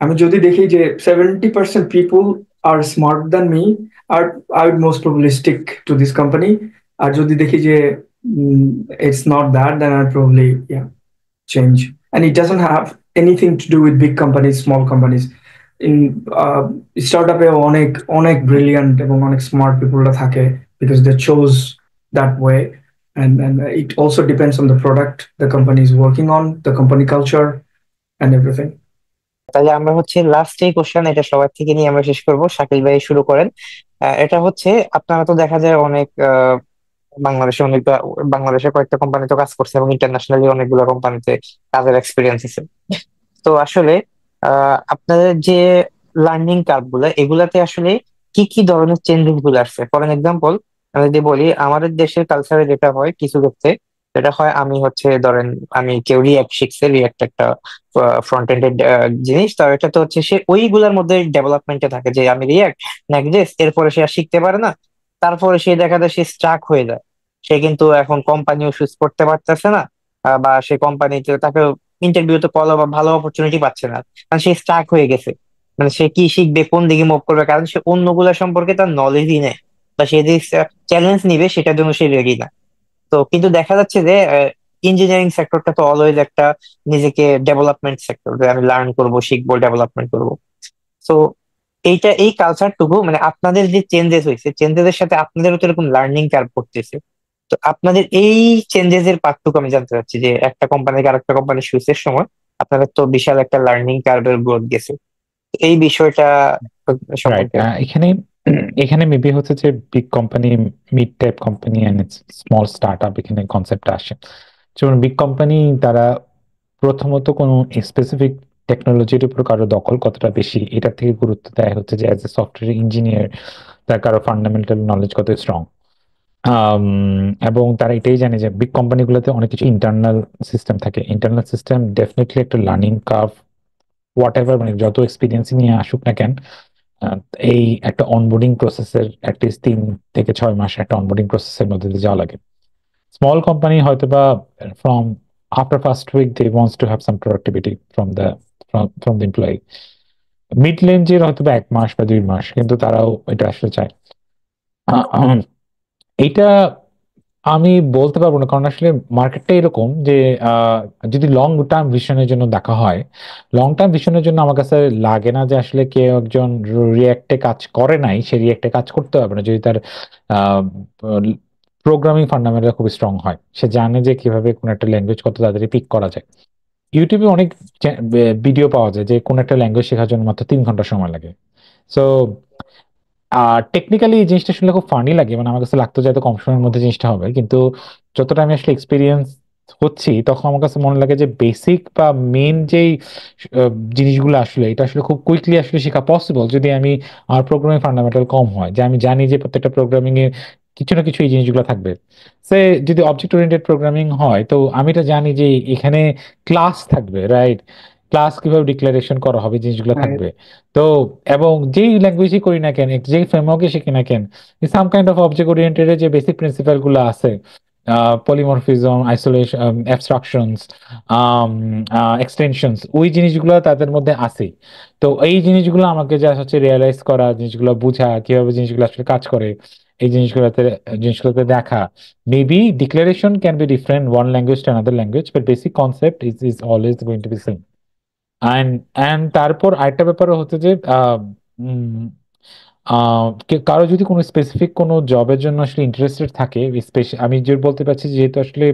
আমি যদি দেখি যে 70% people are smart than me, আর I would most probably stick to this company. আর যদি দেখি যে it's not that, then I probably change. And it doesn't have anything to do with big companies, small companies. In স্টার্টআপে অনেক অনেক brilliant এবং অনেক স্মার্ট পিপুলরা থাকে, because they chose that way. And it also depends on the product the company is working on, the company culture and everything. তাহলে আমরা হচ্ছে লাস্ট এই কোশ্চেন, এটা সবার থেকে নিয়ে আমরা শেষ করব। শাকিল ভাই শুরু করেন। এটা হচ্ছে, আপনারা তো দেখা যায় অনেক বাংলাদেশে অনেক, বাংলাদেশে কয়েকটা কোম্পানিতে কাজ করছে এবং ইন্টারন্যাশনালি অনেকগুলো কোম্পানিতে কাজের এক্সপিরিয়েন্স আছে। তো আসলে আপনাদের যে লার্নিং কার্ভ গুলা, এগুলাতে আসলে কি কি ধরনের চেঞ্জেস গুলো আসছে? ফর এক্সাম্পল আমি যদি বলি, আমাদের দেশের কালচারে যেটা হয় কিছু ক্ষেত্রে, যেটা হয়, আমি হচ্ছে ধরেন, আমি কেউ রিয়াক্ট শিখছে, রিয়াক্ট একটা ফ্রন্ট এন্ডেড জিনিস, তো এটা তো হচ্ছে সে ওইগুলার মধ্যে ডেভেলপমেন্টে থাকে, যে আমি রিয়াক্ট নেক্সট, এরপরে সে আর শিখতে পারে না। তারপরে সে দেখা যায় সে স্ট্রাক হয়ে যায়। সে কিন্তু এখন কোম্পানিও চুজ করতে পারতেছে না, বা সে কোম্পানিতে তাকে ইন্টারভিউতে কল বা ভালো অপরচুনিটি পাচ্ছে না, কারণ সে স্টাক হয়ে গেছে। মানে সে কি শিখবে, কোন দিকে মুভ করবে, কারণ সে অন্যগুলা সম্পর্কে তার নলেজই নেই, বা সে যে চ্যালেঞ্জ নিবে সেটার জন্য সে রেডি না। তো কিন্তু দেখা যাচ্ছে যে ইঞ্জিনিয়ারিং সেক্টরটা তো অলওয়েজ একটা নিজেকে ডেভেলপমেন্ট সেক্টর, যে আমি লার্ন করব, শিখবো, ডেভেলপমেন্ট করব। তো এই কালচারটুকু, মানে আপনাদের যে চেঞ্জেস হয়েছে, চেঞ্জেস এর সাথে আপনাদেরও তো এরকম লার্নিং কার্ভ করতেছে। তো আপনাদের এই চেঞ্জেস এর পার্টটুকু আমি জানতে চাচ্ছি, যে একটা কোম্পানি থেকে আরেকটা কোম্পানি সুইচের সময় আপনাদের তো বিশাল একটা লার্নিং কার্ভের গ্রোথ গেছে। তো এই বিষয়টা রাইট। সম্পর্কে। এখানে এখানে মেবি হচ্ছে যে big company, mid type company and small start up, এখানে কনসেপ্টটা আসে। যেমন বিগ কোম্পানি, তারা প্রথমত কোনো স্পেসিফিক টেকনোলজির উপর কারো দখল কতটা বেশি, এটার থেকে গুরুত্ব দেয় হচ্ছে যে অ্যাজ এ সফটওয়্যার ইঞ্জিনিয়ার তার কারো ফান্ডামেন্টাল নলেজ কত স্ট্রং। এবং তারা এটাই জানে যে বিগ কোম্পানিগুলোতে অনেক কিছু ইন্টারনাল সিস্টেম থাকে। ইন্টারনাল সিস্টেম ডেফিনেটলি একটা লার্নিং কার্ভ, হোয়াট এভার, মানে যত এক্সপিরিয়েন্স নিয়ে আসুক না কেন, আহ, এই একটা অনবোর্ডিং প্রসেসের অ্যাটলিস্ট 3 থেকে 6 মাস একটা অনবোর্ডিং প্রসেসের মধ্যে দিয়ে যাওয়া লাগে। স্মল কোম্পানি হয়তো বা from after first week they wants to have some productivity from the employee. Mid রেঞ্জের হয়তো বা 1 মাস বা 2 মাস, কিন্তু তারাও এটা আসলে চায়। আহ, এইটা আমি বলতে পারবো না, কারণ আসলে মার্কেটটা এরকম যে যদি লং টার্ম ভিশনের জন্য দেখা হয়, লং টার্ম ভিশনের জন্য আমার কাছে লাগে না যে আসলে কেউ একজন রিয়াক্টে কাজ করে নাই সে রিয়াক্টে কাজ করতে হবে না, যদি তার প্রোগ্রামিং ফান্ডামেন্টাল খুব স্ট্রং হয়, সে জানে যে কিভাবে কোন একটা ল্যাঙ্গুয়েজ কত তাড়াতাড়ি পিক করা যায়। ইউটিউবে অনেক ভিডিও পাওয়া যায় যে কোন একটা ল্যাঙ্গুয়েজ শেখার জন্য মাত্র 3 ঘন্টা সময় লাগে। সো টেকনিক্যালি এই জিনিসটা শুনলে খুব ফানি লাগে, মানে আমার কাছে লাগতো যে এত কম সময়ের মধ্যে জিনিসটা হবে, কিন্তু যতটা আমি আসলে এক্সপিরিয়েন্স হচ্ছি তখন আমার কাছে মনে লাগে যে বেসিক বা মেন যেই জিনিসগুলো আসলে এটা আসলে খুব কুইকলি আসলে শেখা পসিবল, যদি আমি আমার প্রোগ্রামিং ফান্ডামেন্টাল কম হয়, যে আমি জানি যে প্রত্যেকটা প্রোগ্রামিং এ কিছু না কিছু এই জিনিসগুলো থাকবে। সে যদি অবজেক্ট ওরিয়েন্টেড প্রোগ্রামিং হয়, তো আমি এটা জানি যে এখানে ক্লাস থাকবে, রাইট? ক্লাস কিভাবে ডিক্লারেশন করা হবে, জিনিসগুলো থাকবে। তো এবং যেই ল্যাঙ্গুয়েজই করি না কেন, যেই ফ্রেমওয়ার্কে শিখি না কেন, সাম কাইন্ড অফ অবজেক্ট ওরিয়েন্টেড যে বেসিক প্রিন্সিপাল গুলো আছে, পলিমরফিজম, আইসোলেশন, অ্যাবস্ট্রাকশনস, এক্সটেনশনস, ওই জিনিসগুলো তাদের মধ্যে আছে। তো এই জিনিসগুলো আমাকে যা হচ্ছে রিয়েলাইজ করা, জিনিসগুলো বোঝা, কিভাবে জিনিসগুলো আসলে কাজ করে, এই জিনিসগুলোতে দেখা। Maybe declaration can be different one language to another language, but basic concept is always going to be same. And and তারপর আরেকটা ব্যাপার হচ্ছে যে উম, কারো যদি কোনো স্পেসিফিক কোনো জবের জন্য আসলে ইন্টারেস্টেড থাকে, আমি যে বলতে পারছি যে যেহেতু আসলে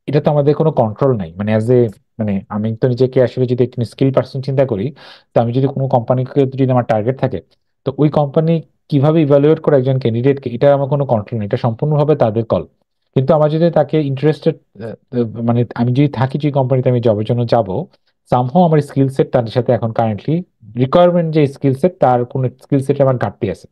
এটা তো আমাদের কোনো কন্ট্রোল নাই, মানে অ্যাজ এ, মানে আমি তো নিজেকে আসলে যদি একজন স্কিল পার্সন চিন্তা করি, তো আমি যদি কোনো কোম্পানিকে, যদি আমার টার্গেট থাকে, তো ওই কোম্পানি কিভাবে ইভালুয়েট করে একজন ক্যান্ডিডেটকে, এটা আমার কোনো কন্ট্রোল নেই, এটা সম্পূর্ণভাবে তাদের কল। কিন্তু আমার যদি তাকে ইন্টারেস্টেড, মানে আমি যদি থাকি যে কোম্পানিতে আমি জবের জন্য যাব, সামহাও আমার স্কিল সেট তাদের সাথে এখন কারেন্টলি রিকোয়ারমেন্ট যে স্কিল সেট, তার কোন স্কিল সেট আমার ঘাটতি আছে,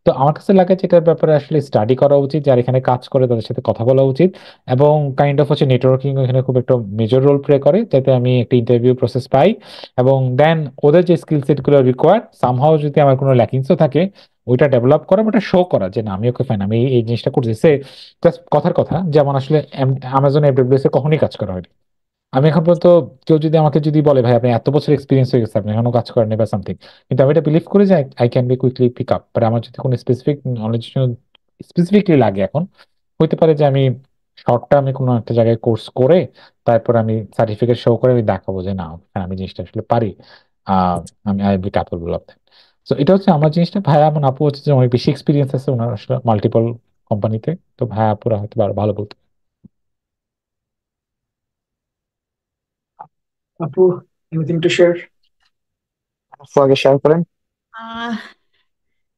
তো আমার কাছে লাগে যে এটার ব্যাপারে আসলে স্টাডি করা উচিত, যারা এখানে কাজ করে তাদের সাথে কথা বলা উচিত, এবং কাইন্ড অফ হচ্ছে নেটওয়ার্কিং এখানে খুব একটা মেজর রোল প্লে করে, যাতে আমি একটা ইন্টারভিউ প্রসেস পাই, এবং দেন ওদের যে স্কিল সেট গুলো রিকোয়ার্ড সামহাও যদি আমার কোনো ল্যাকিংসও থাকে ওইটা ডেভেলপ করা, ওটা শো করা যে না আমি ওকে ফাইন, আমি এই জিনিসটা করছি। সে কথার কথা, যেমন আসলে অ্যামাজন এডব্লিউএস এ কখনই কাজ করা হয়নি। আমি এখন পর্যন্ত কেউ যদি আমাকে যদি বলে ভাই আপনি এত বছর এক্সপিরিয়েন্স হয়ে গেছে আপনি এখনো কাজ করেন বা সামথিং, কিন্তু আমি এটা বিলিভ করি যে I can be quickly pick up, but আমার যদি কোনো স্পেসিফিক নলেজ স্পেসিফিকলি লাগে এখন, হইতে পারে যে আমি শর্ট টার্মে কোনো একটা জায়গায় কোর্স করে তারপর আমি সার্টিফিকেট শো করে আমি দেখাবো যে না হ্যাঁ, আমি জিনিসটা আসলে পারি, আহ আমি I be capable of that. তো এটা হচ্ছে আমার জিনিসটা। ভাইয়া এমন আপু হচ্ছে যে অনেক বেশি এক্সপিরিয়েন্স আছে ওনার আসলে মাল্টিপল কোম্পানিতে, তো ভাইয়া আপুরা হয়তো আরো ভালো বলতে। আপু, এনিথিং টু শেয়ার? আগে শেয়ার করেন। আহ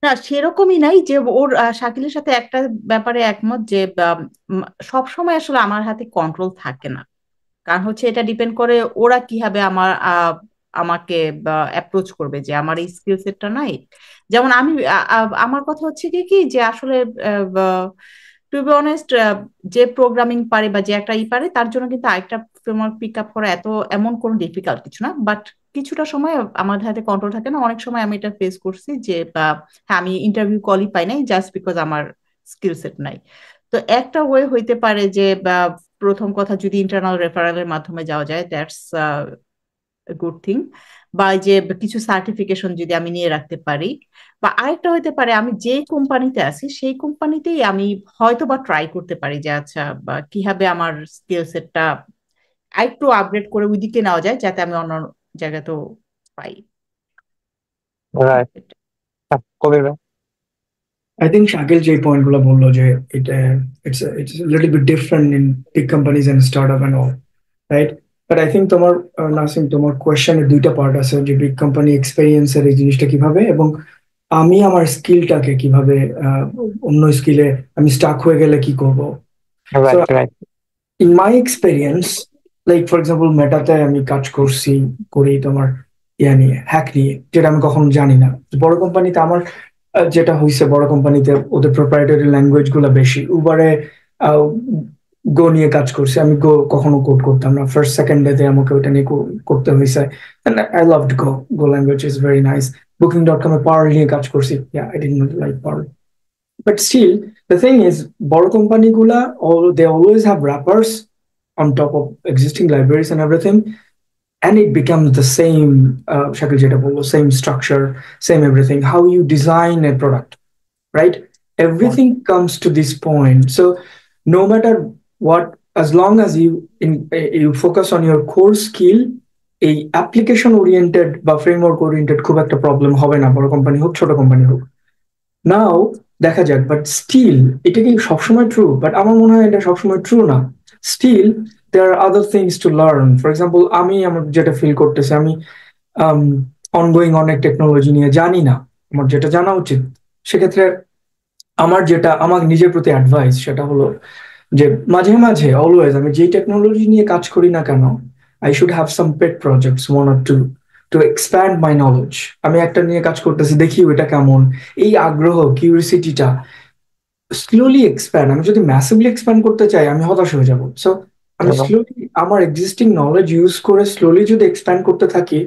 না, সেরকমই নাই যে ওর শাকিলের সাথে একটা ব্যাপারে একমত যে সব সময় আসলে আমার হাতে কন্ট্রোল থাকে না। কারণ হচ্ছে এটা ডিপেন্ড করে ওরা কিভাবে আমাকে অ্যাপ্রোচ করবে, যে আমার এই স্কিল সেটটা নাই। যেমন আমি আমার কথা হচ্ছে কি কি যে আসলে টু বি অনেস্ট, যে প্রোগ্রামিং পারে বা যে একটা পারে তার জন্য কিন্তু আরেকটা ফ্রেমওয়ার্ক পিক আপ করা এমন কোনো ডিফিকাল্ট কিছু না। বাট কিছুটা সময় আমাদের হাতে কন্ট্রোল থাকে না। অনেক সময় আমি এটা ফেস করছি যে হ্যাঁ, আমি ইন্টারভিউ কলই পাই নাই জাস্ট বিকজ আমার স্কিল সেট নাই। তো একটা ওয়ে হইতে পারে যে প্রথম কথা, যদি ইন্টারনাল রেফারেলের মাধ্যমে যাওয়া যায়, দ্যাটস গুড থিং। বা এই যে কিছু সার্টিফিকেশন যদি আমি নিয়ে রাখতে পারি, বা আরেকটা হইতে পারে আমি যে কোম্পানিতে আছি সেই কোম্পানিতেই আমি হয়তো বা ট্রাই করতে পারি যে আচ্ছা বা কিভাবে আমার স্কিল সেটটা আরেকটু আপগ্রেড করে ওইদিকে নেওয়া যায়, যাতে আমি অন্য জায়গাতেও পাই। রাইট। কবির ভাই। I think শাকিল যে পয়েন্ট গুলো বললো যে এটা it's a little bit different in big companies and startup and all, right? But I think তোমার নাসিম, তোমার কোয়েশ্চেনের দুইটা পার্ট আছে, যে বিগ কোম্পানি এক্সপেরিয়েন্স এর এই জিনিসটা কিভাবে, এবং আমি আমার স্কিলটাকে কিভাবে অন্য স্কিলে আমি স্টাক হয়ে গেলে কি করব। So right right. In my experience, like for example মেটাতে আমি কাজ করি তোমার নিয়ে, হ্যাক নিয়ে, যেটা আমি কখনো জানি না। বড় কোম্পানিতে আমার যেটা হয়েছে, বড় কোম্পানিতে ওদের প্রোপ্রাইটারি ল্যাঙ্গুয়েজ গুলো বেশি। উবারে গো নিয়ে কাজ করছি, আমি গো কখনো কোড করতাম না, ফার্স্ট সেকেন্ড ডে তে আমাকে ওটা নিয়ে করতে হয়েছে। I loved go language is very nice. Booking.com এ পার্ল নিয়ে কাজ করছি, I didn't like Perl. But still, the thing is, big company gula, they always have wrappers on top of existing libraries and everything, and it becomes the same, Shakil jeta bollo, same structure, same everything. How you design a product, right? Everything comes to this point. So, no matter what, as long as you focus on your core skill, a application oriented বা framework oriented খুব একটা problem হবে না, বড় company হোক ছোট company হোক। নাও দেখা যাক, বাট স্টিল এটা কি সবসময় ট্রু? বাট আমার মনে হয় এটা সবসময় ট্রু না। Still there are other things to learn. For example, আমি আমার যেটা ফিল করতেছি, আমি অনগোয়িং অনেক টেকনোলজি নিয়ে জানি না, আমার যেটা জানা উচিত। সেক্ষেত্রে আমার নিজের প্রতি অ্যাডভাইস সেটা হলো যে মাঝে মাঝে অলওয়েজ আমি যেই টেকনোলজি নিয়ে কাজ করি না কেন, I should have some pet projects, one or two, to expand my knowledge. আমি একটা নিয়ে কাজ করতেছি, দেখি ওইটা কেমন, এই আগ্রহ কিউরিসিটিটা স্লোলি এক্সপ্যান্ড। আমি যদি ম্যাসিভলি এক্সপ্যান্ড করতে চাই আমি হতাশ হয়ে যাব। সো আমি স্লোলি আমার এক্সিস্টিং নলেজ ইউজ করে স্লোলি যদি এক্সপ্যান্ড করতে থাকি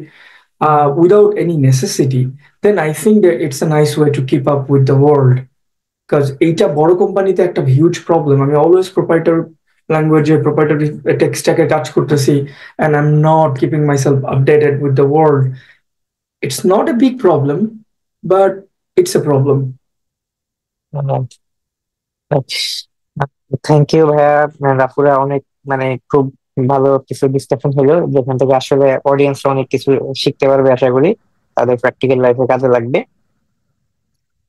without any necessity, then I think it's a nice way to keep up with the world. Because এইটা বড় কোম্পানিতে একটা হিউজ প্রবলেম। আমি অলওয়েজ প্রোপ্রাইটারি ল্যাঙ্গুয়েজে, প্রোপ্রাইটারি টেক্সটটাকে কাজ করতেছি, and I am not keeping myself updated with the world. It's not a big problem, but it's a problem. Thank you ভাইয়া, রাফুরা। অনেক খুব ভালো কিছু ডিসকাশন হলো, যেখান থেকে আসলে অডিয়েন্স অনেক কিছু শিখতে পারবে, আশা করি তাদের প্র্যাকটিক্যাল লাইফে কাজে লাগবে।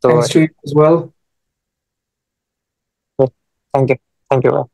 তো Thanks to you as well. Thank you. Thank you ভাই।